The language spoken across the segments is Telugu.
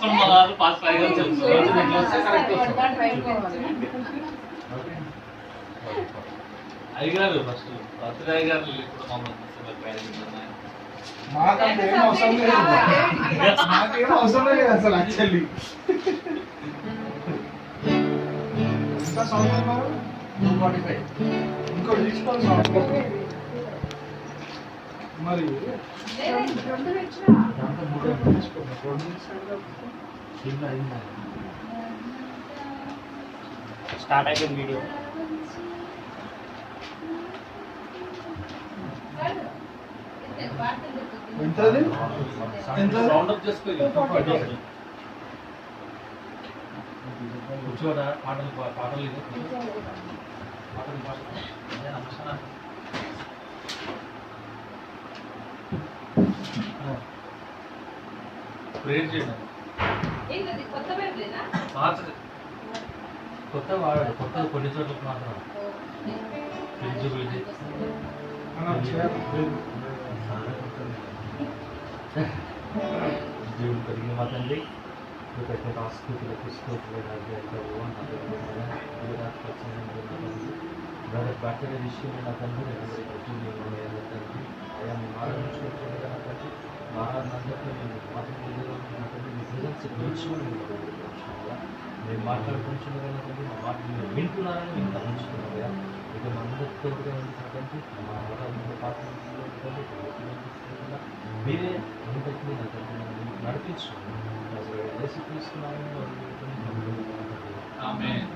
సుమారు పాస్ అయ్యారు అయ్యారు ఫస్ట్ బర్త్డే అయ్యారు ఇప్పుడు మమ్మల్ని మాకేం అవసరం లేదు అసలు యాక్చువల్లీ ఎంత సౌండ్ అన్నారు 245 ఇంకోటి తీసుకోవాలి సౌండ్ మరి స్టార్ట్ అయిపోయింది వీడియో ఎంతది ఎంత రౌండ్ అప్ చేసుకో కూర్చోడా పాటలు పాటలు ప్రేర్ చేయడం కొత్త వాడాడు కొత్త కొన్ని చోట్ల మాత్రం ఎలిజిబిలిటీ దేవుడు కలిగిన మా తండ్రి కృతజ్ఞత ఆస్కృతులకు బ్యాక్టీరియా విషయంలో నా తండ్రి అయ్యా మేము ఆరాధించుకుంటున్నా నా తండ్రి ఆరాధనందరిలో మేము మాట్లాడుతున్నా తండ్రి మీ ప్రజెన్స్ నేర్చుకుని మేము మాట్లాడుకుంటున్నా తండ్రి మా మాటలు మీరు వింటున్నారని మేము గమనించుకున్నాయా ఇక మా అందరితో తండ్రి మా ఆరాధన పాత్ర మీరే అందరికీ నా తండ్రి నడిపించు ఆమేన్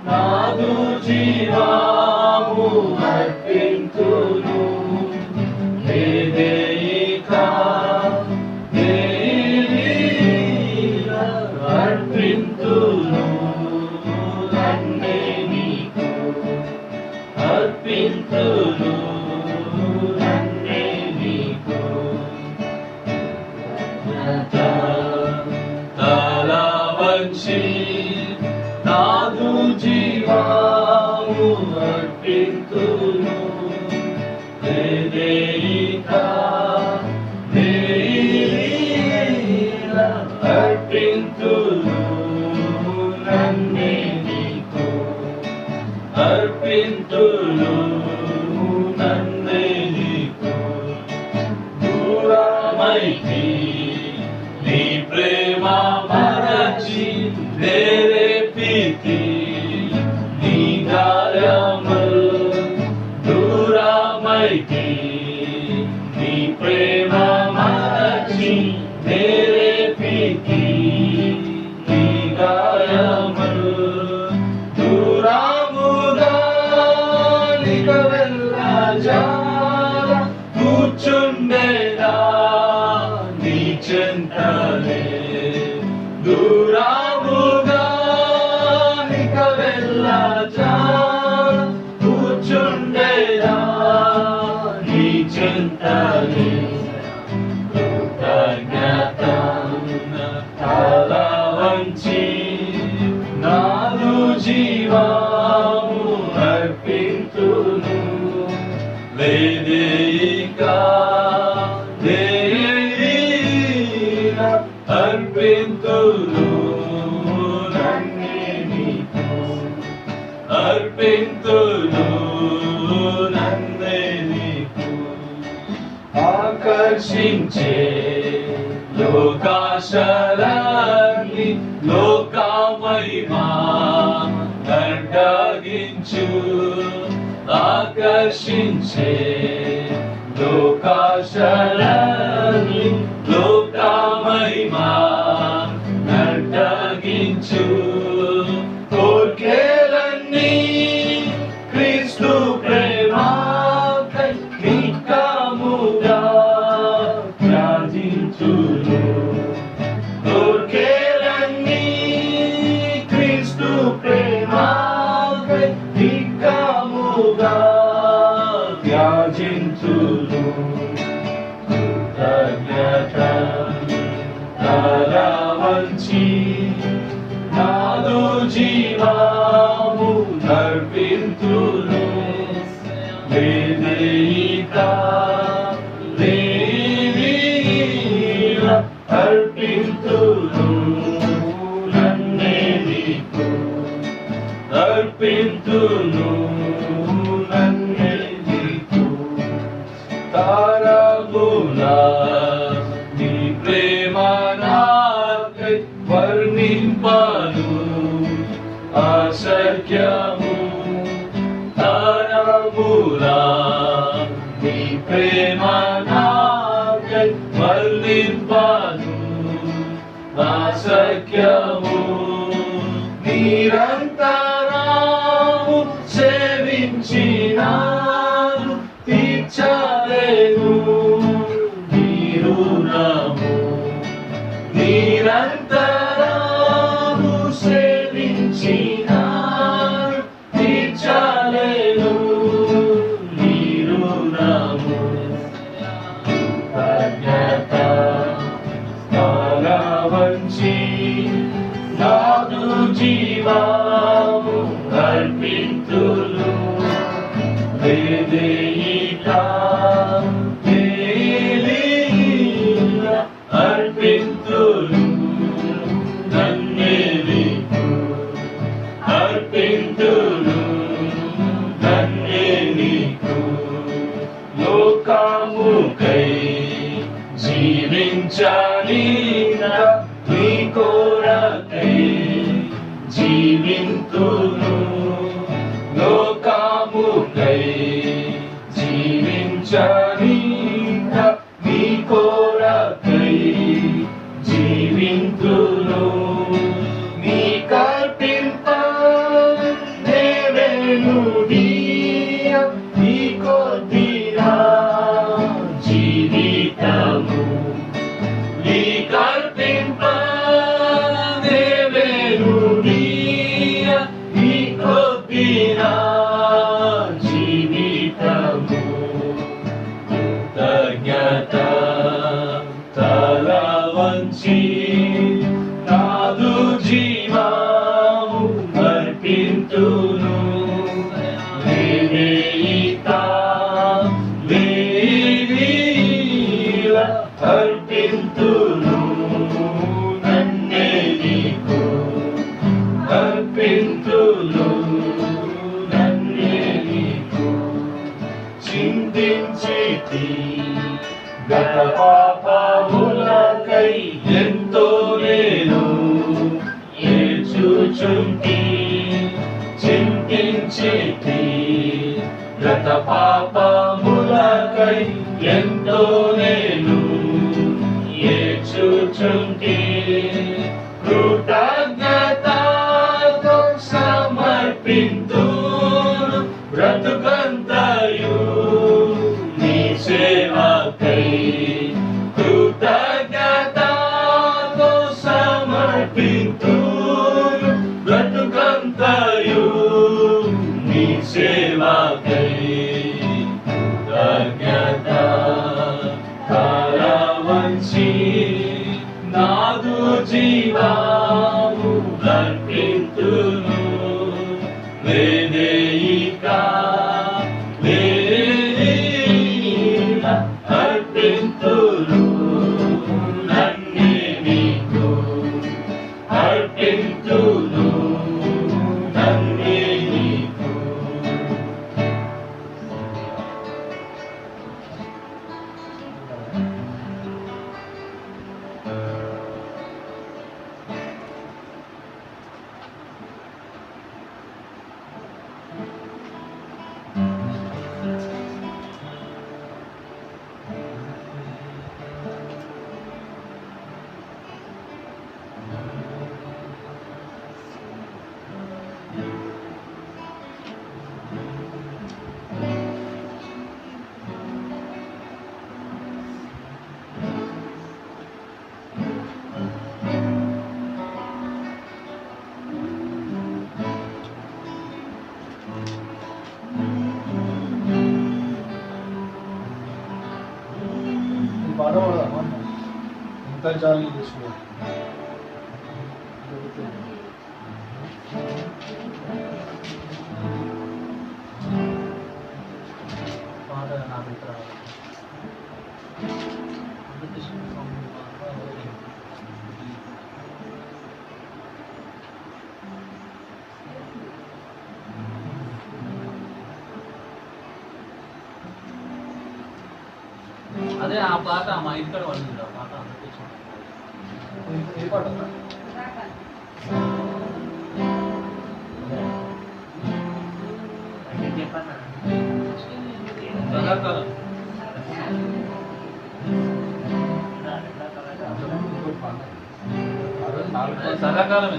నాదు జీవాము అర్పింతును అర్పింతును అర్పింతును నన్నే నీకు తల వంచి నాదు జీవాము అర్పింతును అర్పింతును నన్నే నీకు అర్పింతును నన్నే నీకు దూరమైతి నీ ప్రేమ మరచి వేరే ప్రీతి నీ గాయములు దూరమైతి నీ ప్రేమ మరచి వేరే ప్రీతి నీ గాయములు కూర్చుండేదా నీ చెంతలే దూరముగా నిక వెళ్ళజా కూర్చుండేదా నీ చెంతలే కృతజ్ఞత తల వంచి నాదు జీవాము అర్పింతును అర్పింతును నన్నే నీకు అర్పింతును నన్నే నీకు ఆకర్షించే లోకాశలన్నీ లోకమహిమా అడ్డగించు ఆకర్షించే లోకాశలన్నీ లోకమహిమా అడ్డగించు కోర్కెలన్నీ క్రీస్తు ప్రేమకై నిత్యముగా త్యాజించును కోర్కెలన్నీ క్రీస్తు ప్రేమకై నిత్యముగా త్యాజించును కృతజ్ఞత తల వంచి నాదు జీవాము అర్పింతును వేదిక లేవిల అర్పింతును నన్నే నీకు అర్పింతును నన్నే నీకు తారములా నీ ప్రేమ నాకై వర్ణింపను అసఖ్యము తారములా నీ ప్రేమ నాకై వర్ణింపను అసఖ్యము నిరంతరము సేవించినాను తీర్చలేను నీ రుణము నిరంతరము సేవించినాను తీర్చలేను నీ రుణము కృతజ్ఞత తలవంచి నాదు జీవము అర్పింతును వేదిక లేవిల అర్పింతును నన్నే నీకు అర్పింతును నన్నే నీకు లోకముకై జీవించాలి నీ కొరకై జీవింతును లోకముకై జీవించాలి నీ కొరకై జీవింతును నీ కల్పింప దేవేను నీ కొద్దిరా జీవితము నీ కల్పింప దేవేను నీ కొద్దిరా జీవితము కృతజ్ఞత తలవంచి నాదు జీవము అర్పింతును వేదిక లేవిల అర్పింతును నన్నే నీకు అర్పింతును నన్నే నీకు చింతించితి గత పాపములకై ఎంతో నేను ఏడ్చుచుంటి చింతించితి గత పాపములకై ఎంతో నేను ఏడ్చుచుంటి కృతజ్ఞతతో సమర్పింతును బ్రతుకంతయు నీ సేవకై కృతజ్ఞతతో సమర్పింతును బ్రతుకంతయు నీ సేవకై కృతజ్ఞత తలవంచి నాదు జీవము అర్పింతును వేదిక లేవిల అర్పింతును నన్నే నీకు అర్పింతును నన్నే నీకు జాలి చేసిన అదే ఆ పాట మా ఇంటికాడ పడింది ఆ పాట ఏ పాట అన్న? సదాకాలం ఇంకోటి పాట. ఆ రోజు 4 పాటలు. సదాకాలం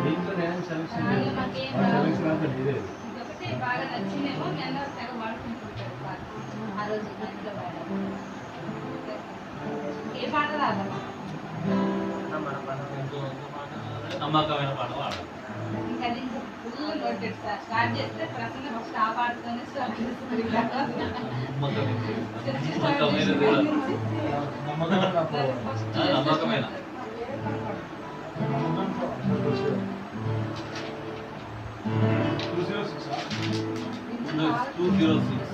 దీంట్లో నేను సెలక్షన్ సెలక్షన్ అంతా ఇదే బాగా నచ్చినేమో నేను తెగ వాడుకుంటుంటాడు పాట ఆ రోజు ఇంట్లో పాడాను. ఏ పాట రాదమ్మా నమ్మకమైన పాట పాడాలి. ఇంకా అది ఫుల్ నోటెడ్ సార్ స్టార్ట్ చేస్తే ప్రసన్న ఫస్ట్ ఆ పాటతోనే స్టార్ట్ చేస్తుంది నమ్మకమైన అప్పుడు. నమ్మకమైన నమ్మకంతో అప్పుడు వచ్చేది. 206 ఆ? 206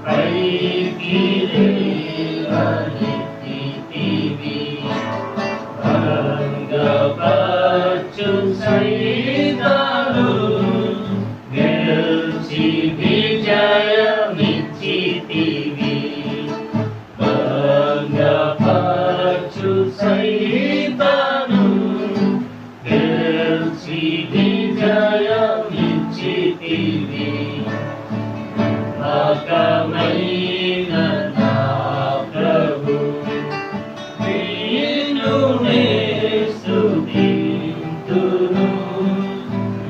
Bye. కిరీటమిత్తివి భంగపరచు సైతాను గెలిచి విజయమిచ్చితివి భంగపరచు సైతాను గెలిచి విజయమిచ్చితివి నమ్మకమైన నా ప్రభు నిన్ను నే స్తుతింతును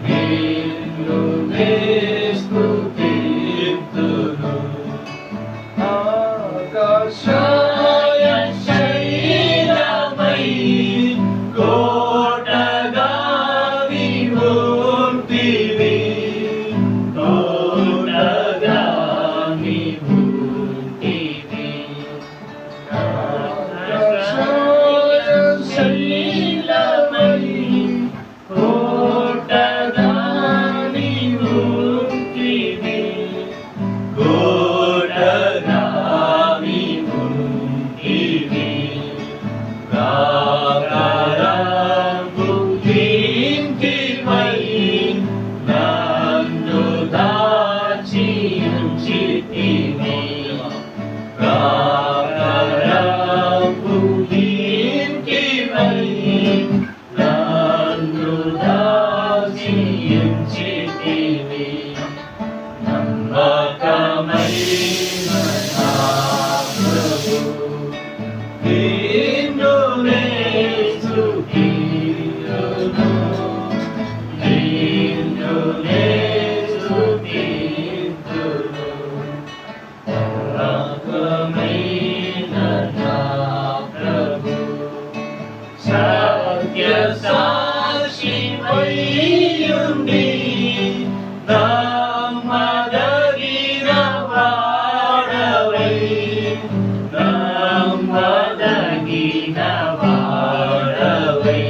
నిన్ను నే స్తుతింతును ఆకాశాయ శైలమై కోటగా విముక్తివి కోటగా విముక్తివి ఆకాశాయ శైలమై కోటగా విముక్తివి కోటగా విముక్తివి ప్రాకారము ఇంటిపై నన్ను దాచి ఉంచితివి ప్రాకారము ఇంటిపై నన్ను దాచి ఉంచితివి నమ్మకమైన నా ప్రభు నిన్ను నే స్తుతింతును నిన్ను నే స్తుతింతును నమ్మకమైన నా ప్రభు సత్య సాక్షివై ఉండి నమ్మదగిన వాడవై నమ్మదగిన వాడవై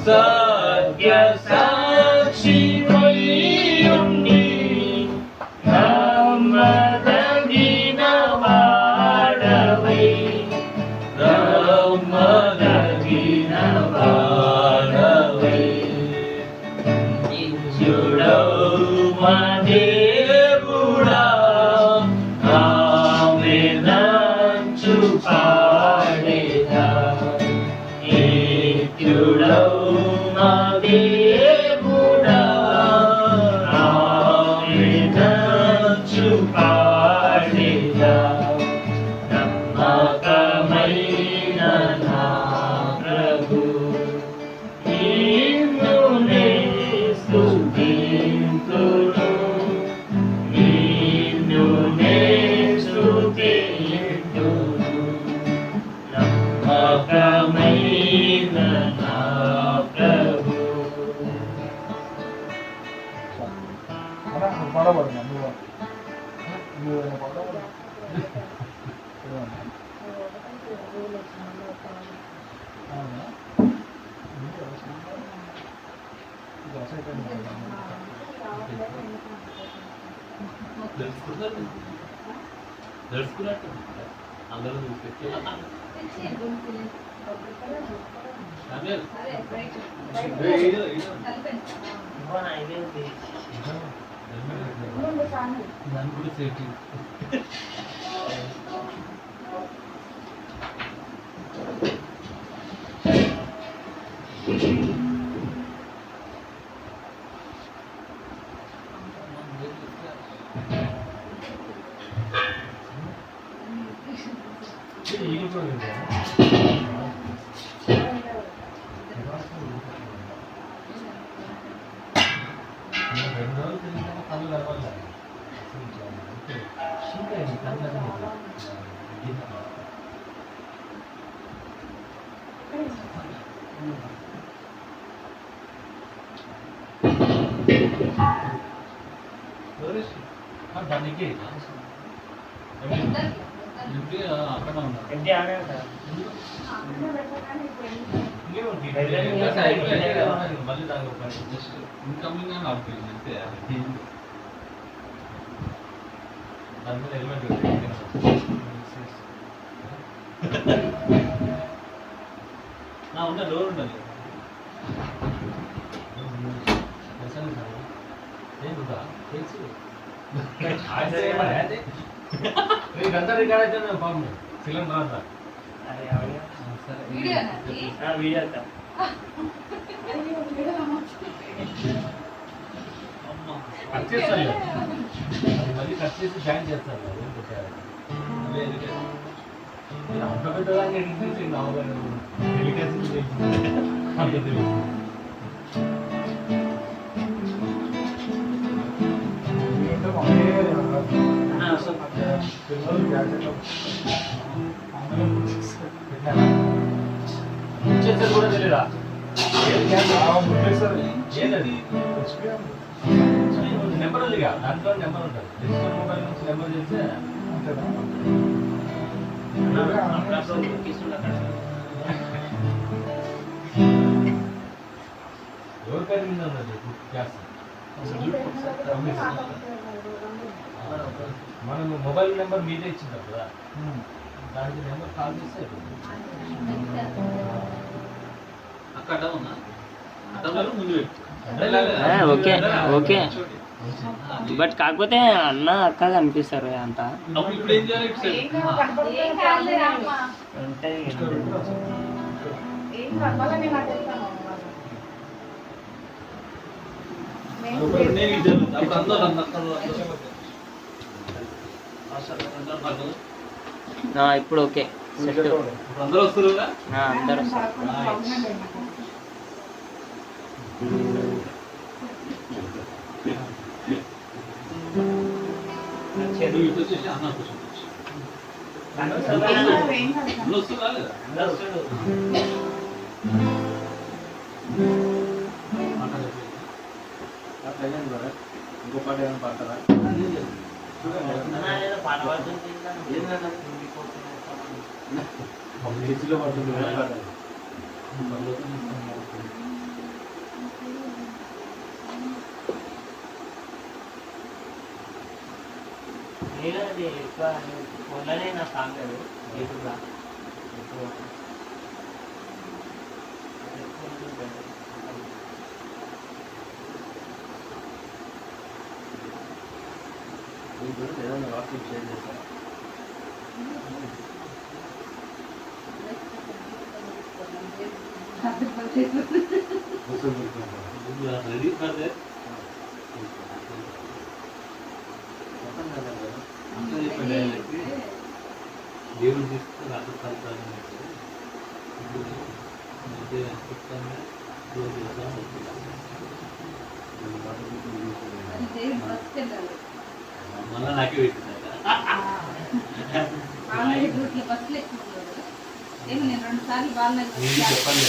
సత్య సాక్షివై ఉండి నమ్మదగిన వాడవై నమ్మదగిన వాడవై నిత్యుడవు మా దేవుడా ఆమెనంచు పాడేదా నిత్యుడవు మా దేవుడా ఆమెనంచు పాడేదా నమ్మకమైన నా ప్రభు నిన్ను నే స్తుతింతును నిన్ను నే స్తుతింతును నమ్మకమైన నా ప్రభు పడబడు నువ్వు పడబడు నడుచుకున్నట్టు అందరూ చూసి దాని కూడా సేఫ్టీ దానికి అక్కడ మళ్ళీ దాని జస్ట్ ఇన్కమింగ్ అని అవుతుంది అంతే దాని మీద హెల్మెట్ నా ఉండే డోర్ ఉండాలి ఇదంతా రికార్డ్ అయితే పాపం సిలిండర్ అంతా వీడియో వీడియో కట్ చేస్తాను మళ్ళీ కట్ చేసి జాయిన్ చేస్తాను అంత పెద్దదాన్ని ఎడిట్ అంత తెలియదు చేస్తారు కూడా తెలియదా ఏదది నెంబర్ ఉందిగా దాంట్లో నెంబర్ ఉంటుంది డిజిటల్ మొబైల్ నుంచి నెంబర్ చేస్తే ఎవరి పేరు మీద ఉన్నది గ్యాస్ మనం మొబైల్ నెంబర్ మీదే ఇచ్చింటాం కదా దానికి నెంబర్ కాల్ చేస్తే అక్కడ ఉన్నా ముందు ఓకే ఓకే బట్ కాకపోతే అన్న అక్క కనిపిస్తారు అంతా ఇప్పుడు ఏం చేయాలి ఏం కాదులే రామ్మా. అంటే ఏం కావాలో నేను అటు వెళ్తాను. నేను ఇది జరుగుతుంది అప్పుడు అందరూ ఇప్పుడు ఓకే సెట్ ఇప్పుడు అందరూ వస్తారు కదా అందరూ నువ్వు ఇటు వచ్చేసి అన్న కూర్చోవచ్చు వస్తుందా లేదా ఇంకో పాట ఏమైనా పాడతారా ఏసీలో పడుతుంది నేను అది ఎక్కువ ఫోన్లోనే నా సాంగ్ అది యూట్యూబ్లో ఏదైనా వాట్సాప్ షేర్ చేస్తారా రెడీ పడితే దేవుడు తీసుకుని రాత్రి కలుతాను మళ్ళీ నాకే పెట్టిందా బస్సులు ఎక్కువ ఏమో నేను 2 సార్లు బాగా చెప్పండి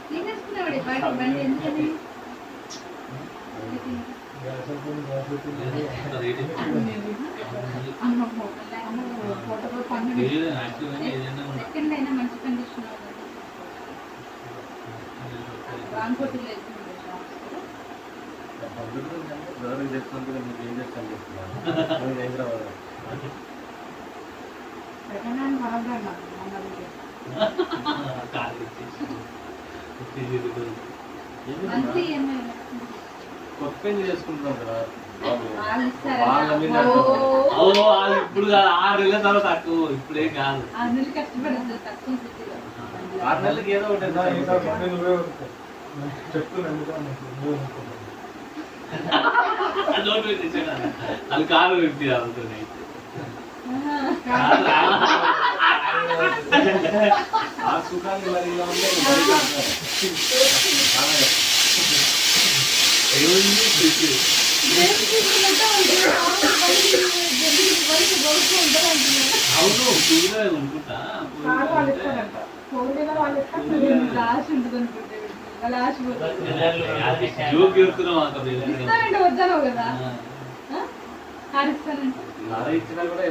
తీసేసుకునేవాడి బయట బండి ఎందుకని సెకండ్ అయినా మంచి కండిషన్ రాంకోటి కొత్త పెళ్లి చేసుకుంటున్నాం కదా ఇప్పుడు 6 నెలల తర్వాత తక్కువ ఇప్పుడే కాదు కష్టపడదు తక్కువ 6 నెలలకి ఏదో ఒకటి అది కాదు వ్యక్తి అవుతుంది ఆ సుఖాన్ని మరి ఇలా ఉంటే అవును అనుకుంటా జోక్ చేస్తున్నాం వద్దాను కదా కారిస్తానంటే లారీ ఇచ్చినా కూడా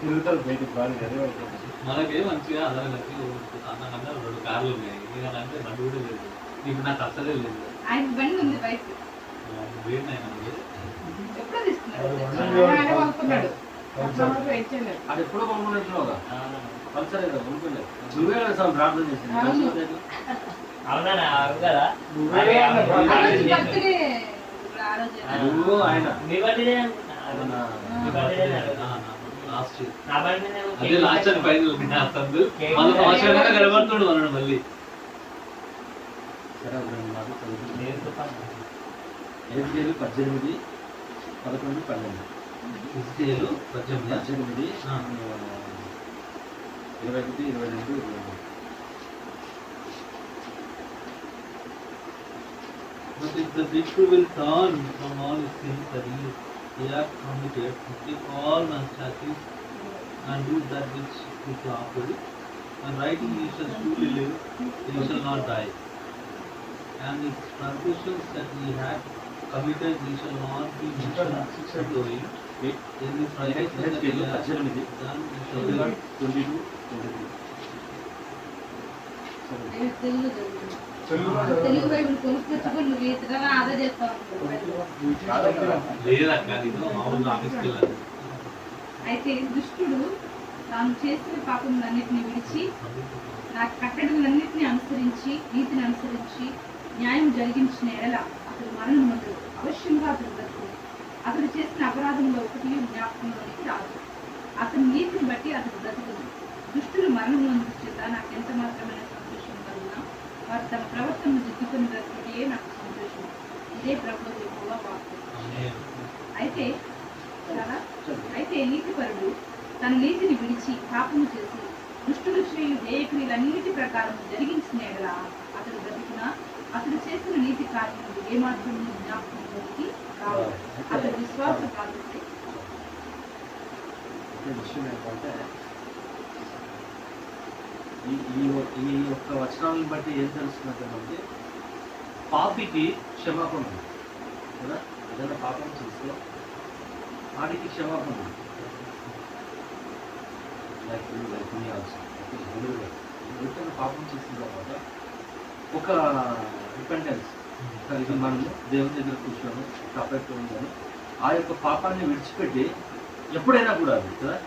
తిరుగుతారు బయటకు బాగా మనకే మంచిగా అదనకి అన్నకన్నా 2 కార్లు ఉన్నాయి, ఈయనంటే బండి కూడా లేదు. ఇప్పుడు నాకు అసలే లేదు. ఆయన బండి ఉంది బయట. వేడిన ఆయన ఎప్పుడో తీసుకున్నాడు. అది ఎప్పుడో కొనుక్కున్నట్టున్నావుగా పల్సర్ ఏదో కొనుక్కోలేదు. నువ్వే కదా సార్ ప్రార్థన చేసింది. అవునా అవును కదా బర్త్డే ఆ రోజు నువ్వు ఆయన మీ బర్త్డే అనుకున్నా అవునా? మీ బర్త్డే లాస్ట్ నా బర్త్డే అదే లాస్ట్ అని పైన అసలు మళ్ళీ సంవత్సరంగా గడపడుతుండు అన్నాడు మళ్ళీ. సరే అప్పుడు నేను మాకు చదువుతుంది. నేర్పుతాను. 7, 18, 11, 12. 18, 18. 18, 21, 22, 23. But if the victor will turn from all his sins that he hath committed, keep all man's statutes, and do that which is lawful, and writing he shall surely live, he shall not die. And his transgressions that he had committed, he shall not be mentioned to him. In his righteousness that he hath done, he shall live. 22, 23. Telugu చదువుతుంది. తెలుగు బైబిల్ కొనుక్కొచ్చుకొని నువ్వు ఇతర ఆదా చేస్తావు. లేదక్క నేను మామూలుగా ఆఫీస్కి వెళ్ళాను. అయితే దుష్టుడు తాను చేసిన పాపములన్నిటిని విడిచి నా కట్టడలన్నిటిని అనుసరించి నీతిని అనుసరించి న్యాయం జరిగించిన ఎడల అతడు మరణం మొదలు అవశ్యంగా అతడు బ్రతుకు. అతడు చేసిన అపరాధంలో ఒకటి జ్ఞాపకంలోనికి రాదు. అతని నీతిని బట్టి అతడు బ్రతుకును. దుష్టులు మరణంలో చేత నాకు ఎంత మాత్రమైన సంతోషం కలుగునా వారు తమ ప్రవర్తనను దిద్దుకుని బ్రతుకుటే నాకు సంతోషం. ఇదే ప్రభువు యెహోవా వాక్కు. అయితే నీతిపరుడు తన నీతిని విడిచి పాపము చేసి దుష్టుడు చేయు హేయక్రియలన్నిటి ప్రకారం జరిగించిన ఎడల అతడు బ్రతికిన అతడు చేసిన నీతి కార్యములు ఏమాత్రం జ్ఞాపకంలోకి రావు. అతడు విశ్వాస పాత్రుడే. విషయం ఏంటంటే ఈ యొక్క వచనాలను బట్టి ఏం తెలుస్తున్నట్టు పాపికి క్షమాపణ ఉంది కదా. ఏదైనా పాపం చేస్తే వాడికి క్షమాపణ ఉంది. ఎవరికైనా పాపం చేసిన తర్వాత ఒక రిపెంటెన్స్ కలిగి మనము దేవుని దగ్గర కూర్చొని తప్పెట్టు ఉందని ఆ యొక్క పాపాన్ని విడిచిపెట్టి ఎప్పుడైనా కూడా అది కదా.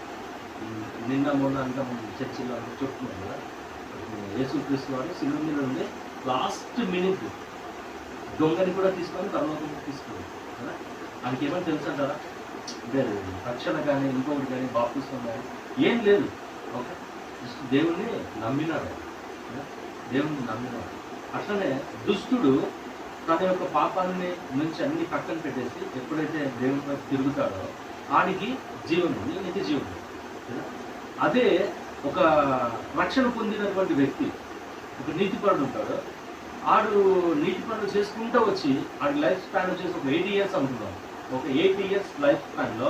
నిన్న మొన్న అంతా చర్చిలో చెప్తున్నాం కదా, యేసుక్రీస్తు వారు శిలువ మీద ఉండి లాస్ట్ మినిట్ దొంగని కూడా తీసుకొని తర్వాత తీసుకున్నాడు కదా. ఆయనకి ఏమని తెలుసు అంటారా, అంటే రక్షణ కానీ ఇంకొకటి కానీ బాప్తిస్మం కానీ ఏం లేదు. ఓకే, దేవుణ్ణి నమ్మినాడు కదా, దేవుణ్ణి నమ్మినాడు. అట్లనే దుష్టుడు తన యొక్క పాపాలని నుంచి అన్ని పక్కన పెట్టేసి ఎప్పుడైతే దేవుని వైపు తిరుగుతాడో ఆడికి జీవనం ఉంది, నిత్య జీవనం కదా. అదే ఒక రక్షణ పొందినటువంటి వ్యక్తి, ఒక నీతిపరుడు ఉంటాడు, ఆడు నీతి పనులు చేసుకుంటూ వచ్చి ఆడి లైఫ్ స్పాన్ వచ్చేసి ఒక 80 years అనుకున్నాం. ఒక 80 years లైఫ్ స్పాన్లో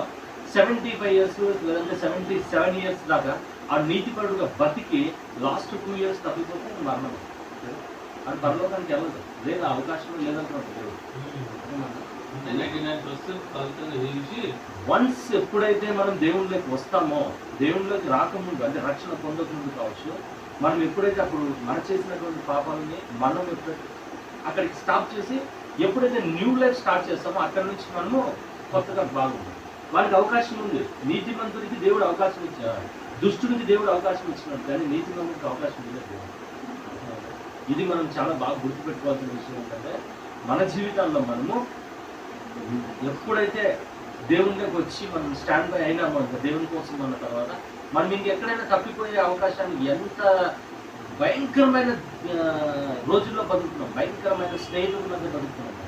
75 years లేదంటే 77 years దాకా ఆ నీతిపరుడుగా బతికి లాస్ట్ 2 years తప్పిపోతే మరణం. అది పరలోకానికి వెళ్ళదు, లేదు అవకాశం లేదంటున్నాడు. వన్స్ ఎప్పుడైతే మనం దేవుళ్ళకి వస్తామో, దేవుళ్ళకి రాకముందు అంటే రక్షణ పొందకముందు కావచ్చు, మనం ఎప్పుడైతే అప్పుడు మన చేసినటువంటి పాపాలని మనం ఎప్పుడైతే అక్కడికి స్టాప్ చేసి ఎప్పుడైతే న్యూ లైఫ్ స్టార్ట్ చేస్తామో అక్కడి నుంచి మనము కొత్తగా బాగుంది. వారికి అవకాశం ఉంది. నీతిమంతుడికి దేవుడు అవకాశం ఇచ్చాడు, దుష్టుడికి దేవుడు అవకాశం ఇచ్చినాడు, కానీ నీతిమంతుడికి అవకాశం ఇవ్వలేదు. ఇది మనం చాలా బాగా గుర్తుపెట్టుకోవాల్సిన విషయం ఏంటంటే మన జీవితాల్లో మనము ఎప్పుడైతే దేవునిలోకి వచ్చి మనం స్టాండ్ బై అయినామో ఇంకా దేవుని కోసం అన్న తర్వాత మనం ఇంకెక్కడైనా తప్పిపోయే అవకాశాన్ని ఎంత భయంకరమైన రోజుల్లో బతుకుతున్నాం, భయంకరమైన స్నేహితుల మధ్య బతుకుతున్నాం.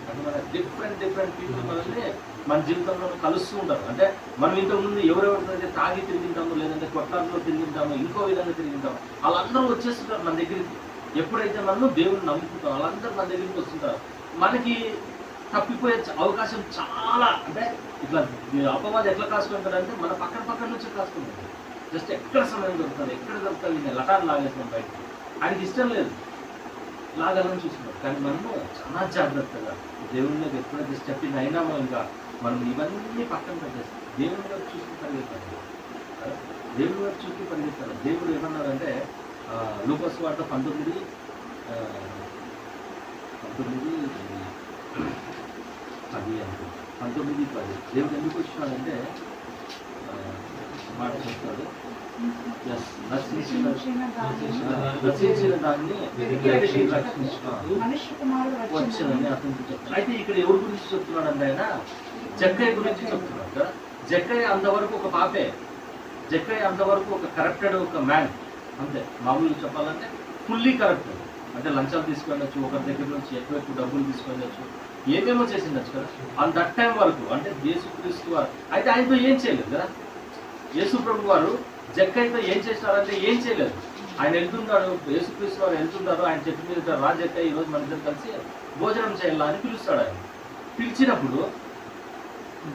అంటే మన డిఫరెంట్ పీపుల్ మనల్ని మన జీవితంలో కలుస్తూ ఉంటారు. అంటే మనం ఇంతకుముందు ఎవరెవరితో తాగి తిరిగింటామో, లేదంటే కొట్లాట్లో తిరిగింటామో, ఇంకో విధంగా తిరిగింటామో, వాళ్ళందరూ వచ్చేస్తుంటారు మన దగ్గరికి. ఎప్పుడైతే మనం దేవుని నమ్ముకుంటాం వాళ్ళందరూ మన దగ్గరికి వస్తుంటారు. మనకి తప్పిపోయే అవకాశం చాలా, అంటే ఇట్లా అపవాది ఎట్లా కాసుకుంటారంటే మన పక్కన నుంచి కాసుకుంటారు. జస్ట్ ఎక్కడ సమయం దొరుకుతుంది, ఎక్కడ దొరుకుతుంది, నేను లటాన్ని లాగేస్తాం బయటకి. ఆయనకి ఇష్టం లేదు, లాగాలని చూస్తున్నాం. కానీ మనము చాలా జాగ్రత్తగా దేవుళ్ళకి ఎప్పుడైతే స్టెప్ ఇన్ అయినామో ఇంకా మనం ఇవన్నీ పక్కన పెట్టేస్తాం. దేవుని వైపు చూస్తూ పరిగెత్తాలి కదా. దేవుని వైపు చూస్తూ పరిగెత్తాలి. దేవుడు ఏమన్నాడంటే లూకాసు వార్త 19 10 దేవుడు ఎందుకు వచ్చినాడంటే మాట చెప్తాడు, నశించిన దాన్ని వచ్చానని అతనికి చెప్తాడు. అయితే ఇక్కడ ఎవరి గురించి చెప్తున్నాడంటే ఆయన జక్కయ్య గురించి చెప్తున్నాడు కదా. జక్కయ్య అంతవరకు ఒక పాపే, జక్కయ్య అంతవరకు ఒక కరప్టెడ్ ఒక మ్యాన్ అంతే. మామూలుగా చెప్పాలంటే ఫుల్లీ కరప్టెడ్, అంటే లంచాలు తీసుకెళ్ళచ్చు, ఒకరి దగ్గర నుంచి ఎక్కువ డబ్బులు తీసుకెళ్ళచ్చు, ఏమేమో చేసిండొచ్చు కదా. అండ్ దట్ టైం వరకు అంటే యేసుక్రీస్తు వారు అయితే ఆయనతో ఏం చేయలేదు కదా. యేసు ప్రభు వారు జక్కయ్యతో ఏం చేసినారంటే ఏం చేయలేదు. ఆయన వెళ్తున్నాడు, యేసుక్రీస్తు వారు వెళ్తున్నారు, ఆయన చెట్టు మీద రా జక్కయ్య ఈరోజు మన ఇద్దరు కలిసి భోజనం చేయాలా అని పిలుస్తాడు. ఆయన పిలిచినప్పుడు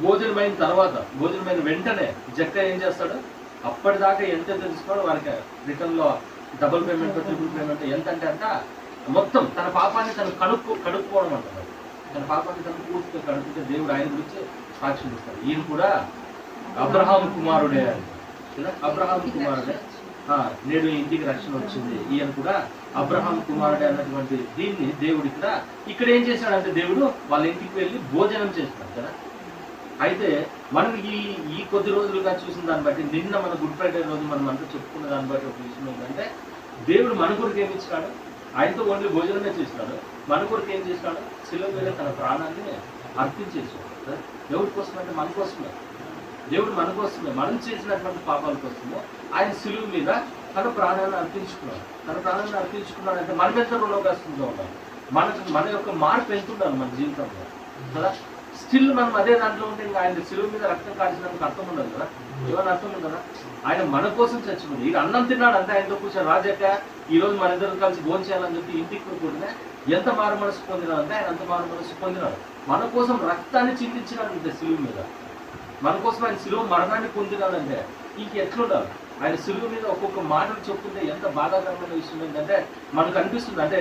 భోజనమైన తర్వాత, భోజనమైన వెంటనే జక్కయ్య ఏం చేస్తాడు, అప్పటిదాకా ఎంత తెలుసుకోవడం వారికి రిటర్న్లో డబుల్ పేమెంట్ ట్రిపుల్ పేమెంట్ ఎంత అంటే అంట మొత్తం తన పాపాన్ని తను కడుక్కోవడం అంటారు. తన పాపాన్ని తను పూర్తిగా కడుక్కుంటే దేవుడు ఆయన గురించి సాక్ష్యం ఇస్తాడు. ఈయన కూడా అబ్రహాం కుమారుడే అని కదా. అబ్రహాం కుమారుడే, నేడు ఇంటికి రక్షణ వచ్చింది, ఈయన కూడా అబ్రహాం కుమారుడే అన్నటువంటి దీన్ని దేవుడు ఇక్కడ ఏం చేశాడంటే దేవుడు వాళ్ళ ఇంటికి వెళ్ళి భోజనం చేస్తున్నాడు కదా. అయితే మనం ఈ కొద్ది రోజులుగా చూసిన దాన్ని బట్టి, నిన్న మన గుడ్ ఫ్రైడే రోజు మనం అంతా చెప్పుకున్న దాన్ని బట్టి ఒక విషయం ఏంటంటే దేవుడు మన కొరకు ఏమి ఇచ్చినాడు, ఆయనతో ఓన్లీ భోజనమే చేసినాడు. మన కొరకు ఏం చేసినాడు, శిలువ మీద తన ప్రాణాన్ని అర్పించేసాడు. దేవుడి కోసం అంటే మన కోసమే, దేవుడు మన కోసమే, మనం చేసినటువంటి పాపాల కోసమే ఆయన శిలువ మీద తన ప్రాణాన్ని అర్పించుకున్నాడు. తన ప్రాణాన్ని అర్పించుకున్నాడు అంటే మనం ఎంత రుణగ్రస్తుగా ఉండాలి, మన యొక్క మార్పు ఎంత ఉండాలి మన జీవితంలో కదా. స్టిల్ మనం అదే దాంట్లో ఉంటే ఇంకా ఆయన శిలువ మీద రక్తం కాల్చినందుకు అర్థం ఉండదు కదా. ఏమైనా అర్థం ఉండదా? ఆయన మన కోసం చచ్చిపోయింది. ఇది అన్నం తిన్నాడు అంతే, ఆయనతో కూర్చొని రాజక్క ఈరోజు మన ఇద్దరు కలిసి భోజనం చేయాలని చెప్పి ఇంటికి కూడితే ఎంత మారు మనసు పొందినాడు అంటే ఆయన అంత మారు మనసు పొందినాడు. మన కోసం రక్తాన్ని చిందించినాడు అంతే శిలువ మీద. మన కోసం ఆయన శిలువ మరణాన్ని పొందినాడంటే ఇంక ఎట్లుండాలి. ఆయన శిలువ మీద ఒక్కొక్క మాటలు చెప్తుంటే ఎంత బాధాకరమైన విషయం ఏంటంటే మనకు అనిపిస్తుంది. అంటే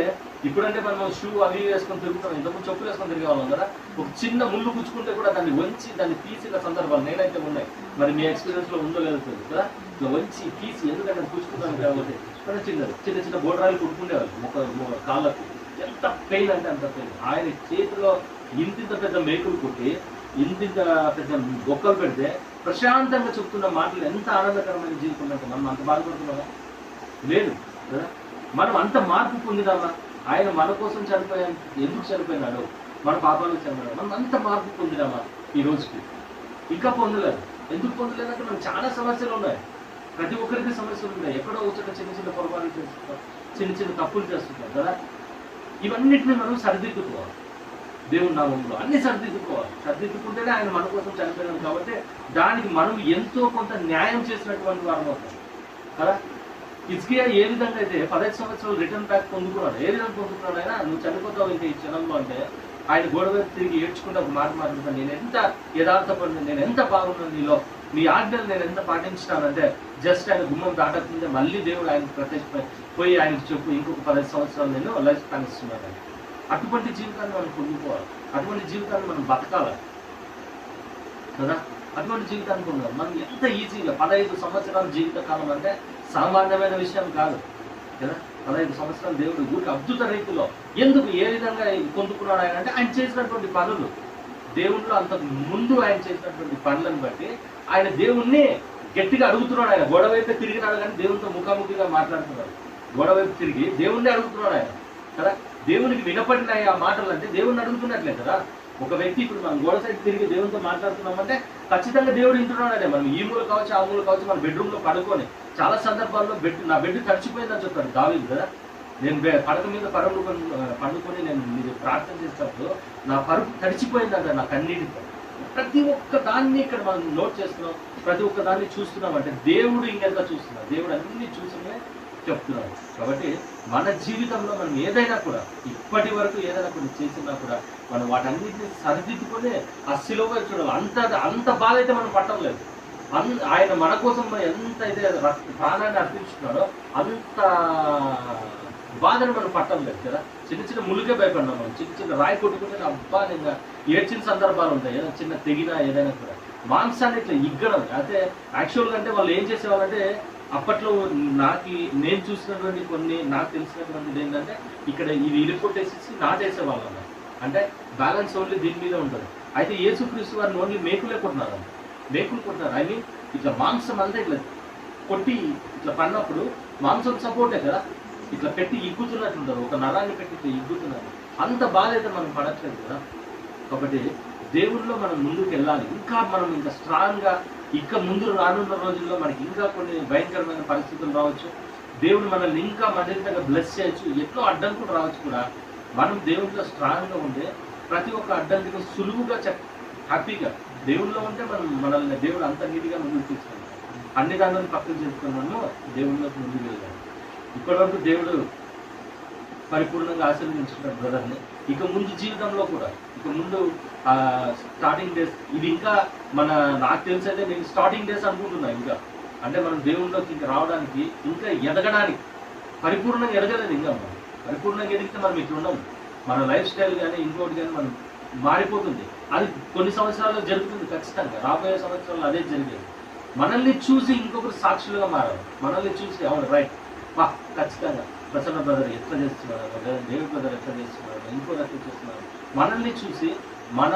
ఇప్పుడంటే మనం షూ అవి వేసుకొని తిరుగుతాం, ఇంతకుముందు చెప్పులు వేసుకొని తిరిగేవాళ్ళం కదా. ఒక చిన్న ముళ్ళు గుచ్చుకుంటే కూడా దాన్ని వంచి దాన్ని తీసిన సందర్భాలు నేనైతే ఉన్నాయి. మరి మీ ఎక్స్పీరియన్స్ లో ఉందో లేదో తెలియదు కదా. ఇట్లా వంచి తీసి ఎందుకంటే గుచ్చుకున్నాను కాబట్టి చిన్న చిన్న బోర్డరాలు కుట్టుకునేవాళ్ళు కాళ్ళకు. ఎంత పెయిన్ అంటే అంత పెయిన్. ఆయన చేతిలో ఇంతింత పెద్ద మేకులు కుట్టి ఇంతింత పెద్ద బొక్కలు పెడితే ప్రశాంతంగా చెప్తున్న మాటలు ఎంత ఆనందకరమైన జీవితం అంటే మనం అంత బాధపడుతున్నామా? లేదు కదా. మనం అంత మార్పు పొందినామా? ఆయన మన కోసం చనిపోయాను, ఎందుకు చనిపోయినాడు, మన పాపాలకు చనిపోయాడు, మనం అంత మార్పు పొందినామా ఈ రోజుకి? ఇంకా పొందలేదు. ఎందుకు పొందలేదంటే మనకు చాలా సమస్యలు ఉన్నాయి. ప్రతి ఒక్కరికి సమస్యలు ఉన్నాయి. ఎక్కడో వచ్చాక చిన్న చిన్న పొరపాట్లు చేస్తుంటాం, చిన్న చిన్న తప్పులు చేస్తుంటాం కదా. ఇవన్నిటిని మనం సరిదిద్దుకోవాలి. దేవుని నామంలో అన్ని సరిదిద్దుకుంటేనే ఆయన మన కోసం చనిపోయినాం కాబట్టి దానికి మనం ఎంతో కొంత న్యాయం చేసినటువంటి వారం అవుతాం కదా. హిజ్కియా ఏ విధంగా అయితే 15 సంవత్సరాలు రిటర్న్ బ్యాక్ పొందుకున్నాడు, ఏ విధంగా పొందుకున్నాడు ఆయన, నువ్వు చనిపోతావు ఇంకా ఈ క్షణంలో అంటే ఆయన గోడ వైపు తిరిగి ఏడ్చుకుంటే ఒక మాట మాట్లాడుతాను, నేను ఎంత యథార్థపడిన, నేను ఎంత బాగున్నాను నీలో, నీ ఆజ్ఞలు నేను ఎంత పాటించినానంటే జస్ట్ ఆయన గుమ్మం దాటకుంటే మళ్ళీ దేవుడు ఆయనకు పోయి ఆయనకు చెప్పు ఇంకొక 15 సంవత్సరాలు నేను లైఫ్ స్పాన్ ఇస్తున్నాను. అటువంటి జీవితాన్ని మనం పొందుకోవాలి, అటువంటి జీవితాన్ని మనం బతకాలి కదా. అటువంటి జీవితాన్ని పొందాలి మనం ఎంత ఈజీగా. 15 సంవత్సరాల జీవిత కాలం అంటే సామాన్యమైన విషయం కాదు కదా. 15 సంవత్సరాలు దేవుడు ఊరికి అద్భుత రీతిలో ఎందుకు ఏ విధంగా పొందుకున్నాడు ఆయన అంటే ఆయన చేసినటువంటి పనులు, దేవుళ్ళు అంతకు ముందు ఆయన చేసినటువంటి పనులను బట్టి ఆయన దేవుణ్ణి గట్టిగా అడుగుతున్నాడు. ఆయన గోడ వైపు తిరిగినాడు కానీ దేవునితో ముఖాముఖిగా మాట్లాడుతున్నాడు. గోడ వైపు తిరిగి దేవుణ్ణి అడుగుతున్నాడు ఆయన కదా. దేవునికి వినపడినాయి ఆ మాటలు అంటే దేవుణ్ణి అడుగుతున్నట్లే కదా. ఒక వ్యక్తి ఇప్పుడు మనం గోడ సైడ్ తిరిగి దేవునితో మాట్లాడుతున్నామంటే ఖచ్చితంగా దేవుడు వింటున్నాడే. మనం ఈ మూల కావచ్చు ఆ మూల కావచ్చు మన బెడ్రూమ్లో పడుకొని చాలా సందర్భాల్లో నా బెడ్ తడిచిపోయిందని చెప్తాడు దావీదు కదా. నేను పడక మీద పండుకొని నేను మీరు ప్రార్థన చేసినప్పుడు నా పరుపు తడిచిపోయిందంట నా కన్నీటితో. ప్రతి ఒక్క దాన్ని ఇక్కడ మనం నోట్ చేస్తున్నాం, ప్రతి ఒక్క దాన్ని చూస్తున్నాం అంటే దేవుడు ఇంకెంత చూస్తున్నాడు, దేవుడు అన్ని చూసినే చెప్తున్నాడు. కాబట్టి మన జీవితంలో మనం ఏదైనా కూడా ఇప్పటి వరకు ఏదైనా కొన్ని చేసినా కూడా మనం వాటన్నిటిని సరిదిద్దుకొని ఆ శిలువ చూడాలి. అంత బాధ అయితే మనం పట్టలేదు. ఆయన మన కోసం ఎంత అయితే ప్రాణాన్ని అర్పించుకున్నాడో అంత బాధను మనం పట్టం లేదు కదా. చిన్న చిన్న ములుగే భయపడినాం మనం. చిన్న చిన్న రాయి కొట్టుకుంటే అబ్బా నేను ఏడ్చిన సందర్భాలు ఉంటాయి. ఏదైనా చిన్న తెగినా ఏదైనా కూడా మాంసాన్ని ఇట్లా ఇగ్గడం. అయితే యాక్చువల్గా అంటే వాళ్ళు ఏం చేసేవాళ్ళంటే అప్పట్లో నేను చూసినటువంటి కొన్ని నాకు తెలిసినటువంటిది ఏంటంటే ఇక్కడ ఇది ఇరుకొట్టేసి నాటేసేవాళ్ళు అన్నమాట. అంటే బ్యాలెన్స్ ఓన్లీ దీని మీద ఉంటుంది. అయితే యేసుక్రీస్తు వారిని ఓన్లీ మేకులే కొట్టినారు, మేకులు కొట్టినారు. ఐ మీన్ ఇట్లా మాంసం అంతా ఇట్లా కొట్టి ఇట్లా పడినప్పుడు మాంసం సపోర్టే కదా, ఇట్లా పెట్టి ఇగ్గుతున్నట్టుంటారు. ఒక నరాన్ని పెట్టి ఇట్లా ఇగ్గుతున్నారు. అంత బాధ అయితే మనం పడట్లేదు కదా. కాబట్టి దేవుళ్ళలో మనం ముందుకు వెళ్ళాలి. ఇంకా మనం ఇంకా స్ట్రాంగ్గా ఇంకా ముందు రానున్న రోజుల్లో మనకి ఇంకా కొన్ని భయంకరమైన పరిస్థితులు రావచ్చు. దేవుడు మనల్ని ఇంకా మరింతగా బ్లెస్ చేయొచ్చు. ఎన్నో అడ్డంకులు రావచ్చు కూడా. మనం దేవుడిలో స్ట్రాంగ్గా ఉంటే ప్రతి ఒక్క అడ్డంకిని సులువుగా హ్యాపీగా దేవుళ్ళలో ఉంటే మనల్ని దేవుడు అంత నీటిగా ముందుకు తీసుకుంటాం. అన్ని దానిని పక్కన చేసుకున్నాము, దేవుళ్ళలోకి ముందుకు వెళ్ళాము. ఇప్పటివరకు దేవుడు పరిపూర్ణంగా ఆశీర్వదించుకుంటాడు బ్రదర్ని. ఇక ముందు జీవితంలో కూడా ఇక ముందు స్టార్టింగ్ డేస్ ఇది ఇంకా నాకు తెలిసి అయితే నేను స్టార్టింగ్ డేస్ అనుకుంటున్నా. ఇంకా అంటే మనం దేవుళ్ళలోకి ఇంకా రావడానికి ఇంకా ఎదగడానికి పరిపూర్ణంగా ఎదగలేదు. ఇంకా మనం పరిపూర్ణంగా ఎదిగితే మనం ఇట్లా ఉండము. మన లైఫ్ స్టైల్ కానీ ఇంకోటి కానీ మనం మారిపోతుంది. అది కొన్ని సంవత్సరాల్లో జరుగుతుంది ఖచ్చితంగా. రాబోయే సంవత్సరాల్లో అదే జరిగేది. మనల్ని చూసి ఇంకొకరు సాక్షులుగా మారాలి. మనల్ని చూసి అవును రైట్ వా ఖచ్చితంగా ప్రసన్న బ్రదర్ ఎట్లా చేస్తున్నారు, డేవిడ్ బ్రదర్ ఎట్లా చేస్తున్నారు, ఇంకోటి ఎట్లా చేస్తున్నారు, మనల్ని చూసి మన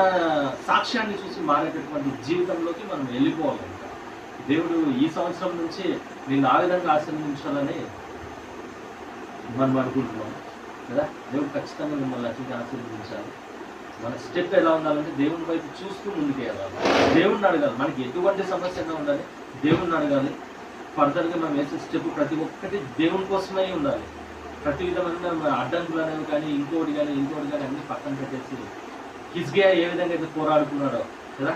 సాక్ష్యాన్ని చూసి మారేటటువంటి జీవితంలోకి మనం వెళ్ళిపోవాలి. దేవుడు ఈ సంవత్సరం నుంచి నేను ఆ విధంగా ఆశీర్వదించాలని మనం అనుకుంటున్నాం కదా. దేవుడు ఖచ్చితంగా మిమ్మల్ని అట్లా ఆశీర్వదించాలి. మన స్టెప్ ఎలా ఉండాలంటే దేవుని వైపు చూస్తూ ముందుకు వెళ్ళాలి. దేవుడిని అడగాలి. మనకి ఎటువంటి సమస్యగా ఉండాలి, దేవుడిని అడగాలి. ఫర్దర్గా మనం వేసే స్టెప్ ప్రతి ఒక్కటి దేవుని కోసమే ఉండాలి. ప్రతి విధమైన అడ్డంకులు అనేవి కానీ ఇంకోటి కానీ అన్ని పక్కన పెట్టేసి హిజ్కియా ఏ విధంగా అయితే పోరాడుకున్నాడో కదా,